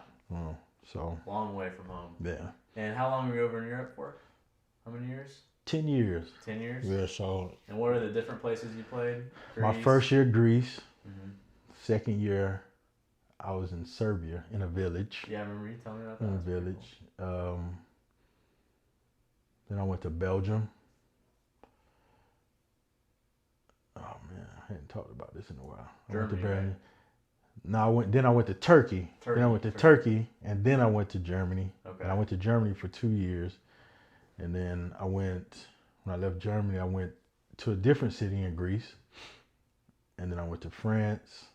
So long way from home. Yeah. And how long were you over in Europe for? How many years? 10 years. 10 years? Yeah, so. And what are the different places you played? Greece? My first year, Greece. Mm-hmm. Second year, I was in Serbia in a village. Yeah, I remember you telling me about that. In a village. Cool. Then I went to Belgium. Oh man, I hadn't talked about this in a while. Germany, right? No, then I went to Turkey. Then I went to Turkey, and then I went to Germany. Okay. And I went to Germany for 2 years. And then when I left Germany, I went to a different city in Greece. And then I went to France.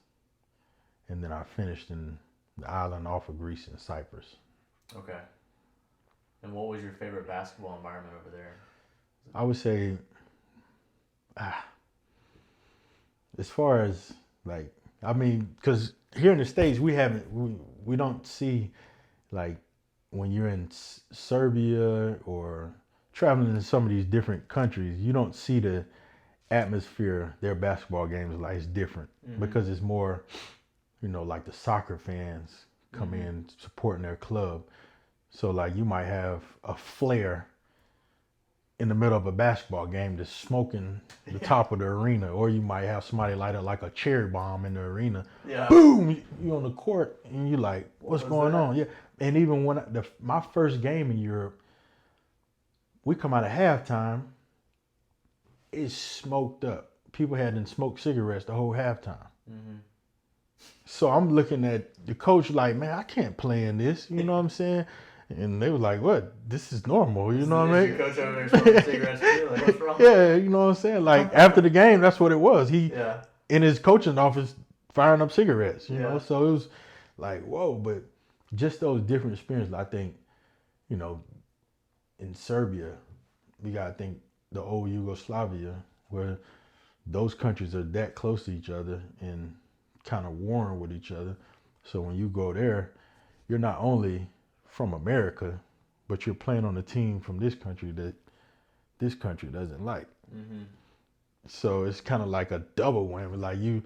And then I finished in the island off of Greece in Cyprus. Okay. And what was your favorite basketball environment over there? I would say, as far as like, I mean, because here in the States, we don't see, like, when you're in Serbia or traveling in some of these different countries, you don't see the atmosphere their basketball games like. It's different because it's more, like the soccer fans come in supporting their club. So like you might have a flare in the middle of a basketball game that's smoking the top of the arena, or you might have somebody light up like a cherry bomb in the arena. Yeah. Boom! You on the court and you like, what's going on? Yeah. And even when my first game in Europe, we come out of halftime, it's smoked up. People hadn't smoked cigarettes the whole halftime. Mm-hmm. So I'm looking at the coach like, man, I can't play in this. You know what I'm saying? And they were like, what? This is normal. You know what I mean? Your coach over there smoking cigarettes too? Like, what's wrong? Yeah, you know what I'm saying? Like, after the game, that's what it was. He, yeah. in his coaching office, firing up cigarettes, you know? So it was like, whoa. But just those different experiences, I think, in Serbia, we got to think the old Yugoslavia, where those countries are that close to each other and kind of warring with each other. So when you go there, you're not only from America, but you're playing on a team from this country that this country doesn't like. Mm-hmm. So it's kind of like a double whammy. Like you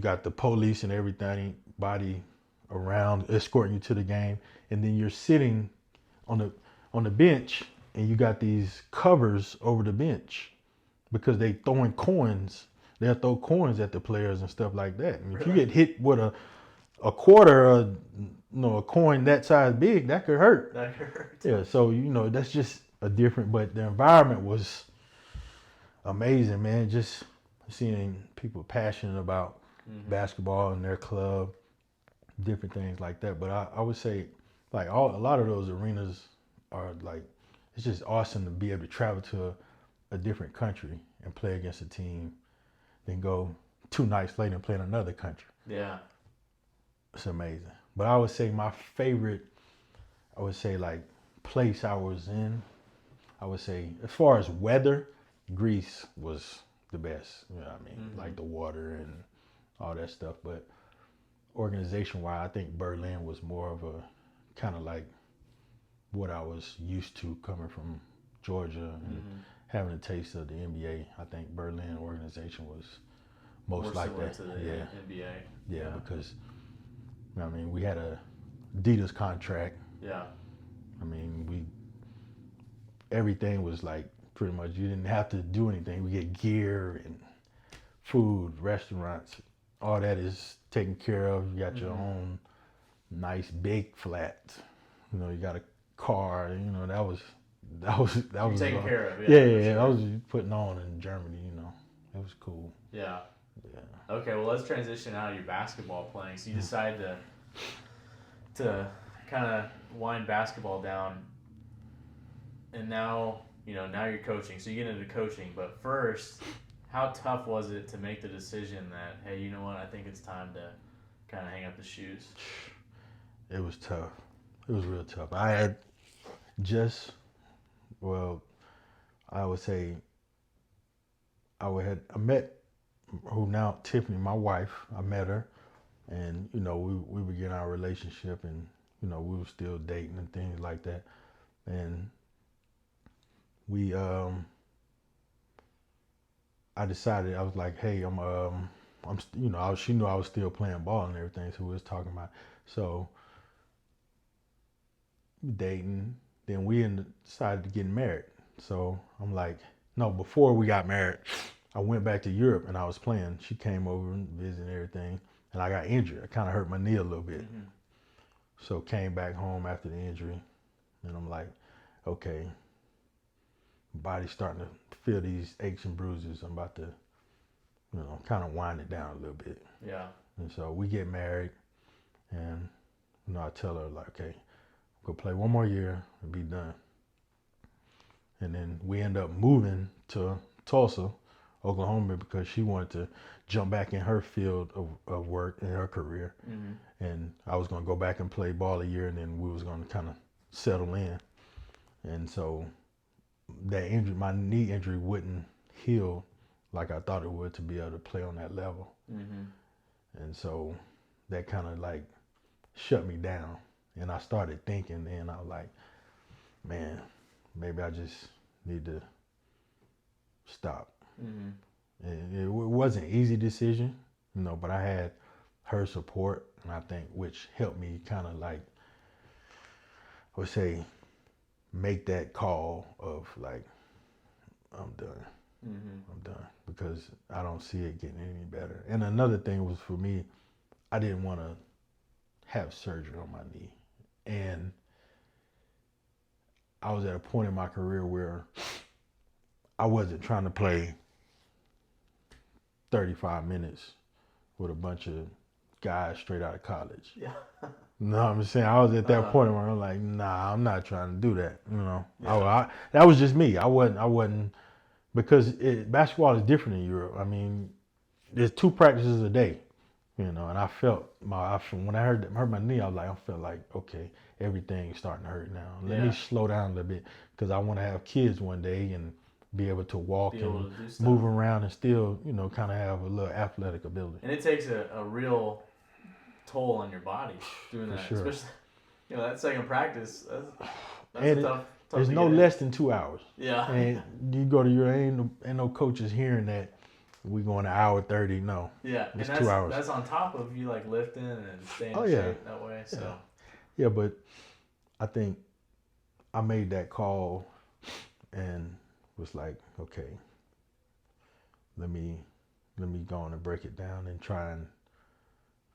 got the police and everybody around escorting you to the game, and then you're sitting on the bench, and you got these covers over the bench because they throwing coins. They'll throw coins at the players and stuff like that. And if you get hit with a quarter, a coin that size big, that could hurt. That could hurt. Yeah, so that's just a different. But the environment was amazing, man. Just seeing people passionate about basketball in their club, different things like that. But I would say, like, a lot of those arenas are like, it's just awesome to be able to travel to a different country and play against a team, then go 2 nights later and play in another country. Yeah. It's amazing. But I would say my favorite, like, place I was in, I would say, as far as weather, Greece was the best. You know what I mean? Like the water and all that stuff. But organization-wise, I think Berlin was more of a kind of like what I was used to coming from Georgia and having a taste of the NBA. I think Berlin organization was most like that. To the NBA. Yeah, because we had a Adidas contract. Yeah. I mean, everything was like pretty much, you didn't have to do anything. We get gear and food, restaurants, all that is taken care of. You got your own nice big flat. You got a car. That was taken care of. Yeah. I was putting on in Germany. It was cool. Yeah. Okay, well, let's transition out of your basketball playing. So you decide to kind of wind basketball down, and now you're coaching. So you get into coaching, but first, how tough was it to make the decision that, hey, you know what, I think it's time to kind of hang up the shoes? It was tough. It was real tough. I had I would say I met who now Tiffany, my wife. I met her, and we began our relationship, and we were still dating and things like that, and we I decided, I was like, hey, you know, she knew I was still playing ball and everything, so we was talking about. So dating, then decided to get married. So I'm like, no, before we got married, I went back to Europe and I was playing. She came over and visited and everything, and I got injured. I kind of hurt my knee a little bit. Mm-hmm. So came back home after the injury, and I'm like, okay, body's starting to feel these aches and bruises. I'm about to, you know, kind of wind it down a little bit. Yeah. And so we get married, and you know, I tell her like, okay, go play one more year and be done. And then we end up moving to Tulsa, Oklahoma, because she wanted to jump back in her field of work in her career. Mm-hmm. And I was going to go back and play ball a year, and then we was going to kind of settle in. And so that injury, my knee injury, wouldn't heal like I thought it would to be able to play on that level. Mm-hmm. And so that kind of like shut me down. And I started thinking, and I was like, man, maybe I just need to stop. Mm-hmm. And it wasn't an easy decision, you know, but I had her support, and I think which helped me kind of like, I would say, make that call of like, I'm done. Mm-hmm. I'm done, because I don't see it getting any better. And another thing was, for me, I didn't want to have surgery on my knee. And I was at a point in my career where I wasn't trying to play 35 minutes with a bunch of guys straight out of college. Yeah. You know what I'm saying? I was at that point where I'm like, nah, I'm not trying to do that. You know, Yeah. that was just me. I wasn't because basketball is different in Europe. I mean, there's 2 practices a day, you know, and I felt when I hurt my knee, I was like, I felt like, okay, everything's starting to hurt now. Let me slow down a little bit, because I want to have kids one day and be able to walk and move around and still, you know, kind of have a little athletic ability. And it takes a real toll on your body doing that, sure. especially, you know, that second practice. That's And tough. There's no less than 2 hours. Yeah. And you go to ain't no coaches hearing that we going an hour 30. No. Yeah. It's and 2 hours. That's on top of you like lifting and staying in shape that way. So. Yeah, but I think I made that call and was like, okay, let me go on and break it down and try and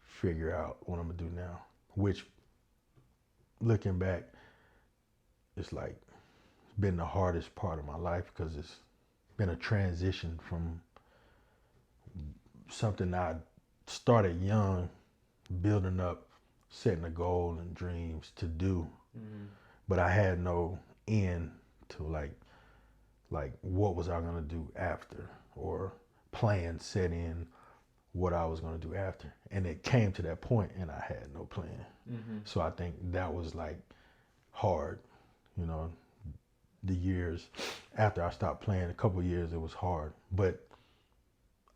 figure out what I'm gonna do now. Which, looking back, it's like been the hardest part of my life, because it's been a transition from something I started young, building up, setting a goal and dreams to do, but I had no end to like what was I gonna do after, or plan set in what I was gonna do after. And it came to that point and I had no plan. So I think that was like hard, you know. The years after I stopped playing, a couple of years, it was hard, but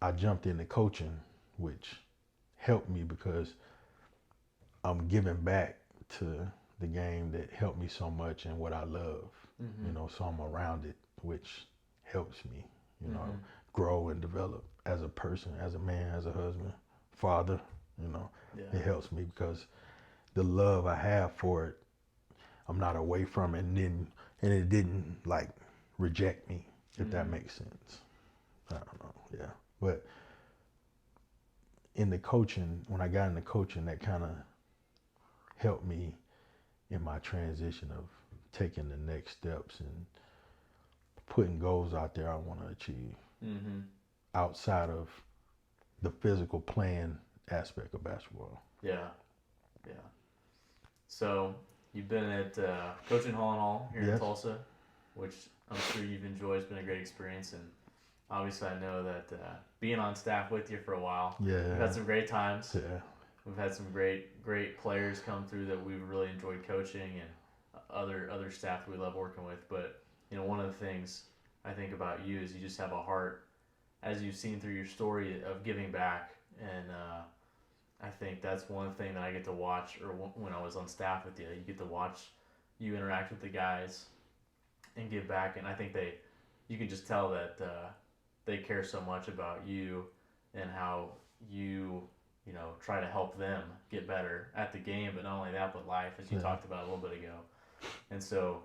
I jumped into coaching, which helped me because I'm giving back to the game that helped me so much and what I love, you know, so I'm around it, which helps me, you know, grow and develop as a person, as a man, as a husband, father, you know. It helps me because the love I have for it, I'm not away from it, and it didn't like reject me, if that makes sense. I don't know, yeah. But in the coaching, when I got into coaching, that kind of helped me in my transition of taking the next steps and putting goals out there I want to achieve outside of the physical playing aspect of basketball. Yeah. So you've been at Coaching Hall and Hall here in Tulsa, which I'm sure you've enjoyed. It's been a great experience, and obviously I know that being on staff with you for a while, we've had some great times. Yeah. We've had some great players come through that we've really enjoyed coaching, and other staff that we love working with. But you know, one of the things I think about you is you just have a heart, as you've seen through your story, of giving back. And I think that's one thing that I get to watch, or when I was on staff with you, you get to watch you interact with the guys and give back. And I think you can just tell that they care so much about you and how you know, try to help them get better at the game, but not only that, but life, as you talked about a little bit ago. And so,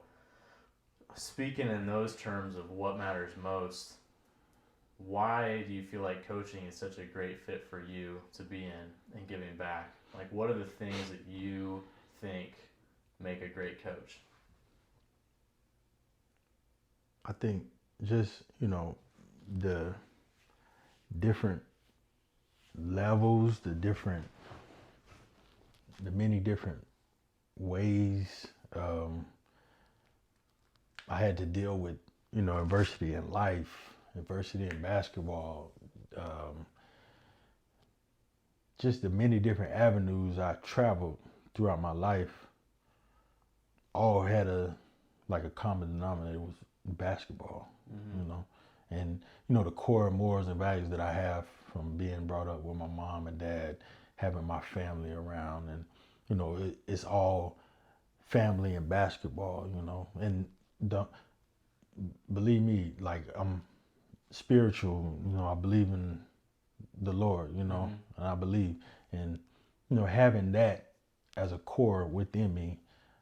speaking in those terms of what matters most, why do you feel like coaching is such a great fit for you to be in and giving back? Like, what are the things that you think make a great coach? I think just, the different levels, the many different ways I had to deal with, adversity in life, adversity in basketball, um, just the many different avenues I traveled throughout my life all had a common denominator was basketball, and the core morals and values that I have from being brought up with my mom and dad, having my family around, and it's all family and basketball, and don't believe me, like I'm spiritual, I believe in the Lord, and I believe, and having that as a core within me,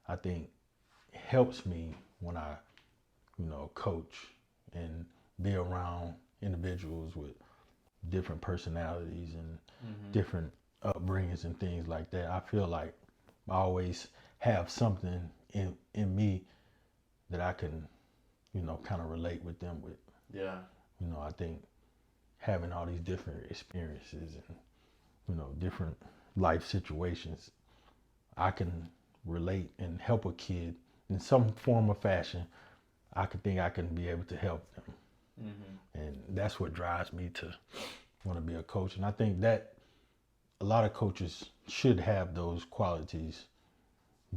I think helps me when I coach and be around individuals with different personalities and different upbringings and things like that. I feel like I always have something in me that I can, kind of relate with them with. Yeah. I think having all these different experiences and, different life situations, I can relate and help a kid in some form or fashion. I could think I can be able to help them. And that's what drives me to want to be a coach. And I think that a lot of coaches should have those qualities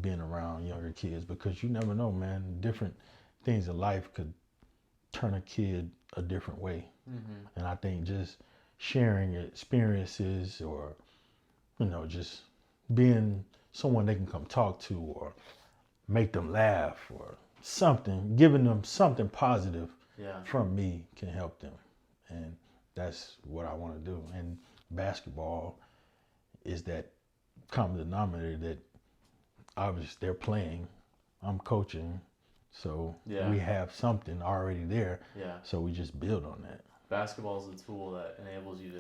being around younger kids, because you never know, man. Different things in life could turn a kid a different way. And I think just sharing experiences or, just being someone they can come talk to or make them laugh or something, giving them something positive from me can help them. And that's what I want to do. And basketball is that common denominator that obviously they're playing, I'm coaching, so we have something already there. So we just build on that. Basketball is a tool that enables you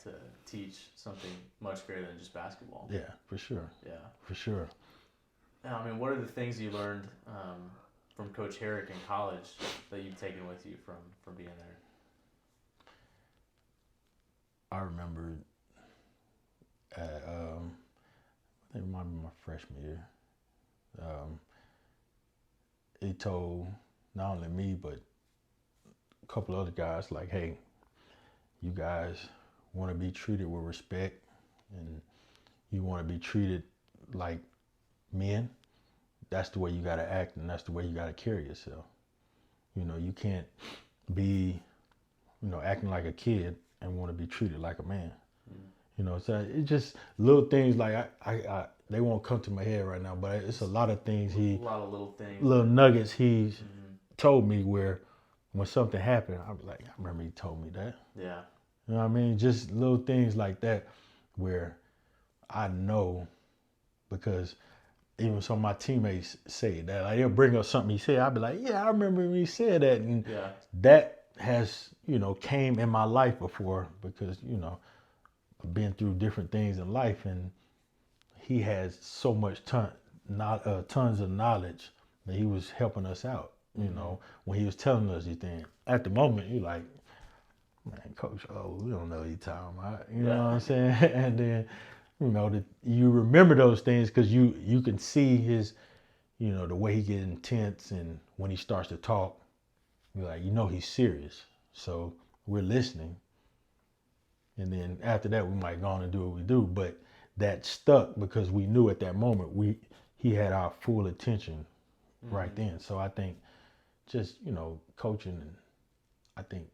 to teach something much greater than just basketball. Yeah, for sure. Yeah. For sure. I mean, what are the things you learned from Coach Herrick in college that you've taken with you from being there? I remember at, I think it might be my freshman year, he told not only me, but a couple other guys, like, hey, you guys want to be treated with respect and you want to be treated like men. That's the way you got to act, and that's the way you got to carry yourself. You can't be, acting like a kid and want to be treated like a man. So it's just little things like I they won't come to my head right now, but it's a lot of things a lot of little things, little nuggets he's told me where when something happened, I was like, I remember he told me that. Yeah. You know what I mean? Just little things like that where I know, because even some of my teammates say that, like they'll bring up something he said, I'll be like, yeah, I remember when he said that, and that has came in my life before, because I've been through different things in life, and he has so much tons of knowledge that he was helping us out. When he was telling us these things, at the moment you're like, man, Coach, we don't know what you're talking about. You know what I'm saying? And then you remember those things because you can see his, the way he gets intense, and when he starts to talk, you're like, he's serious. So we're listening. And then after that, we might go on and do what we do. But that stuck because we knew at that moment he had our full attention right then. So I think just, coaching, and I think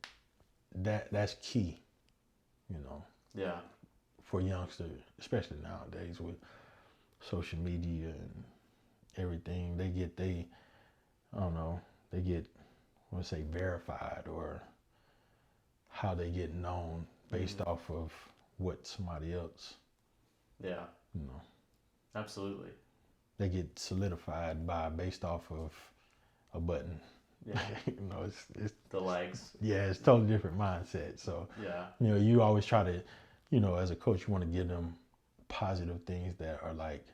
that's key, for youngsters, especially nowadays with social media and everything. They get, I want to say verified, or how they get known based off of what somebody else, Yeah. you know, Absolutely. they get solidified based off of a button. Yeah. You know, it's The likes. yeah, it's totally different mindset. So, Yeah. you know, you always try to, you know, as a coach, you want to give them positive things that are like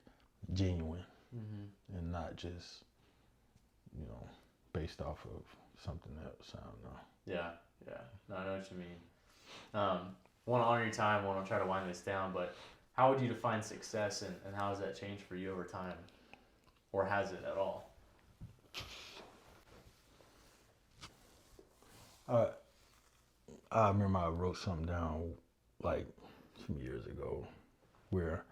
genuine and not just, you know, based off of something else. I don't know. Yeah. Yeah. No, I know what you mean. Want to honor your time. Want to try to wind this down, but how would you define success, and how has that changed for you over time, or has it at all? I remember I wrote something down like some years ago where,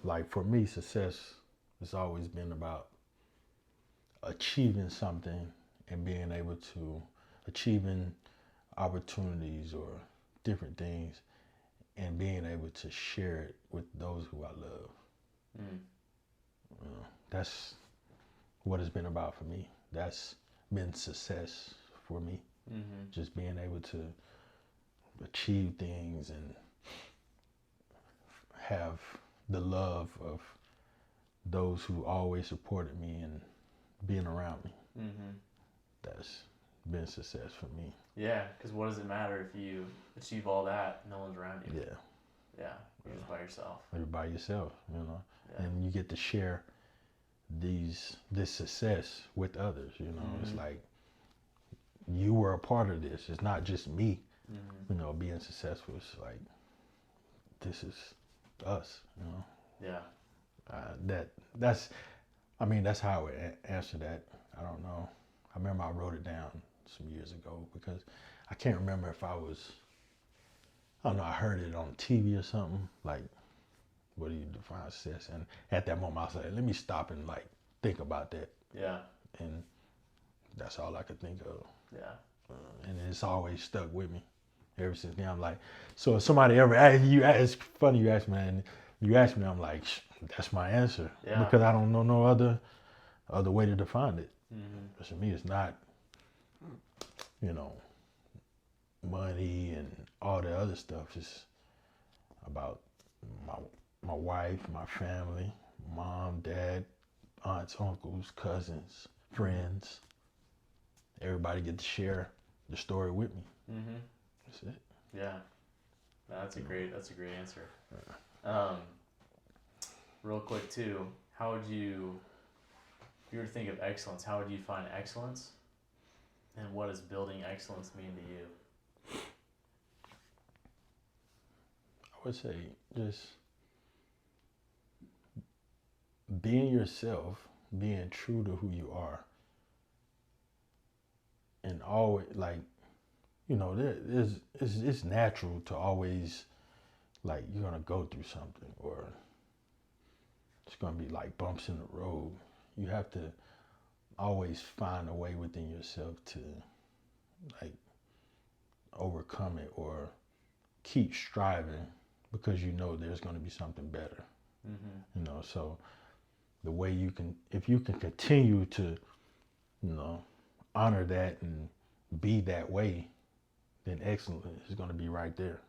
like, for me, success has always been about achieving something and being able to achieving opportunities or different things and being able to share it with those who I love. That's what it's been about for me. That's been success for me. Just being able to achieve things and have the love of those who always supported me and being around me. That's been success for me. Yeah, because what does it matter if you achieve all that, no one's around you? Yeah. Yeah, you're just by yourself. You're by yourself, you know, Yeah. and you get to share this success with others. You know, it's like you were a part of this. It's not just me, you know, being successful. It's like this is us, you know. Yeah. That's how I would answer that. I don't know. I remember I wrote it down some years ago because I can't remember if I don't know, I heard it on TV or something, like, what do you define success? And at that moment I was like, let me stop and like think about that. Yeah. And that's all I could think of. Yeah. And it's always stuck with me ever since then. I'm like, so if somebody ever asks you, it's funny you ask me, and you ask me, I'm like, that's my answer. Yeah. Because I don't know no other way to define it. Because to me, it's not, you know, money and all the other stuff. It's about my wife, my family, mom, dad, aunts, uncles, cousins, friends. Everybody get to share the story with me. That's it. Yeah. No, that's a great answer. Real quick too, how would you, if you were to think of excellence, how would you define excellence? And what does building excellence mean to you? I would say just being yourself, being true to who you are, and always, like, you know, it's natural to always, like, you're gonna go through something or it's gonna be like bumps in the road. You have to always find a way within yourself to, like, overcome it or keep striving because you know there's gonna be something better. You know, so the way you can, if you can continue to, you know, honor that and be that way, then excellence is going to be right there.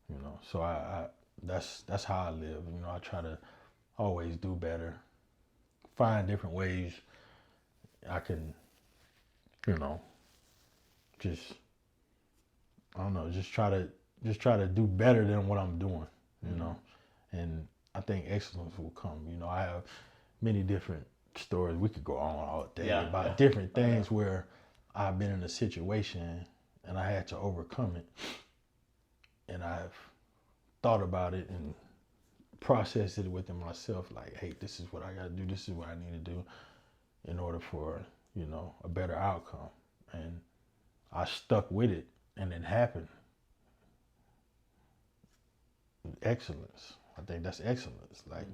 You know, so I that's how I live. You know, I try to always do better, find different ways I can, you know, just, I don't know, just try to do better than what I'm doing. You know, and I think excellence will come. You know, I have many different stories. We could go on all day about different things where I've been in a situation and I had to overcome it. And I've thought about it and processed it within myself, like, hey, this is what I got to do. This is what I need to do in order for, you know, a better outcome. And I stuck with it and it happened. Excellence. I think that's excellence. Like,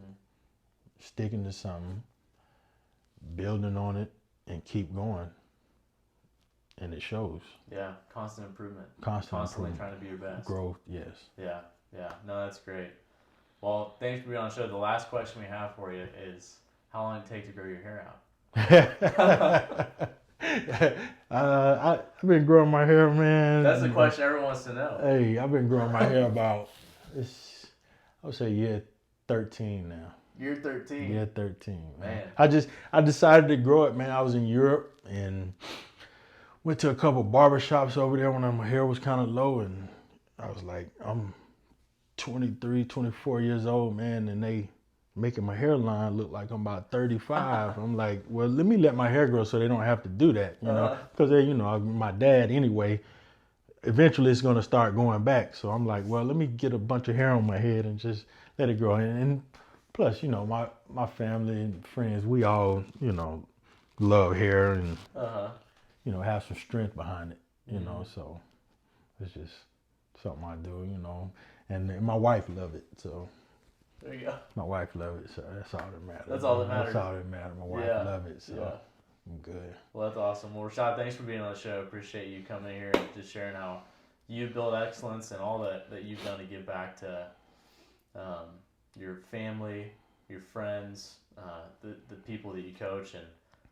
sticking to something, building on it, and keep going. And it shows. Yeah, constant improvement. Constantly improvement. Trying to be your best. Growth, yes. Yeah, yeah. No, that's great. Well, thanks for being on the show. The last question we have for you is, how long did it take to grow your hair out? I've been growing my hair, man. That's the question everyone wants to know. Hey, I've been growing my hair I would say year 13 now. You're 13. Year 13, Man. I decided to grow it, man. I was in Europe and went to a couple barbershops over there when my hair was kind of low, and I was like, I'm 23, 24 years old, man, and they making my hairline look like I'm about 35. I'm like, well, let me let my hair grow so they don't have to do that, you know, because they, you know, my dad anyway, eventually it's going to start going back. So I'm like, well, let me get a bunch of hair on my head and just let it grow. And plus, you know, my family and friends, we all, you know, love hair and, you know, have some strength behind it, you know, so it's just something I do, you know, and my wife love it, so. There you go. My wife loves it, so that's all that matters. That's all that matters. That's all that matters. My wife loves it, so I'm good. Well, that's awesome. Well, Rashad, thanks for being on the show. Appreciate you coming here and just sharing how you build excellence and all that you've done to give back to your family, your friends, the people that you coach, and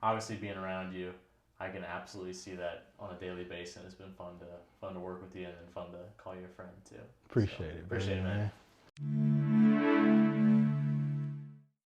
obviously being around you. I can absolutely see that on a daily basis. It's been fun to work with you and fun to call you a friend too. Appreciate it, man.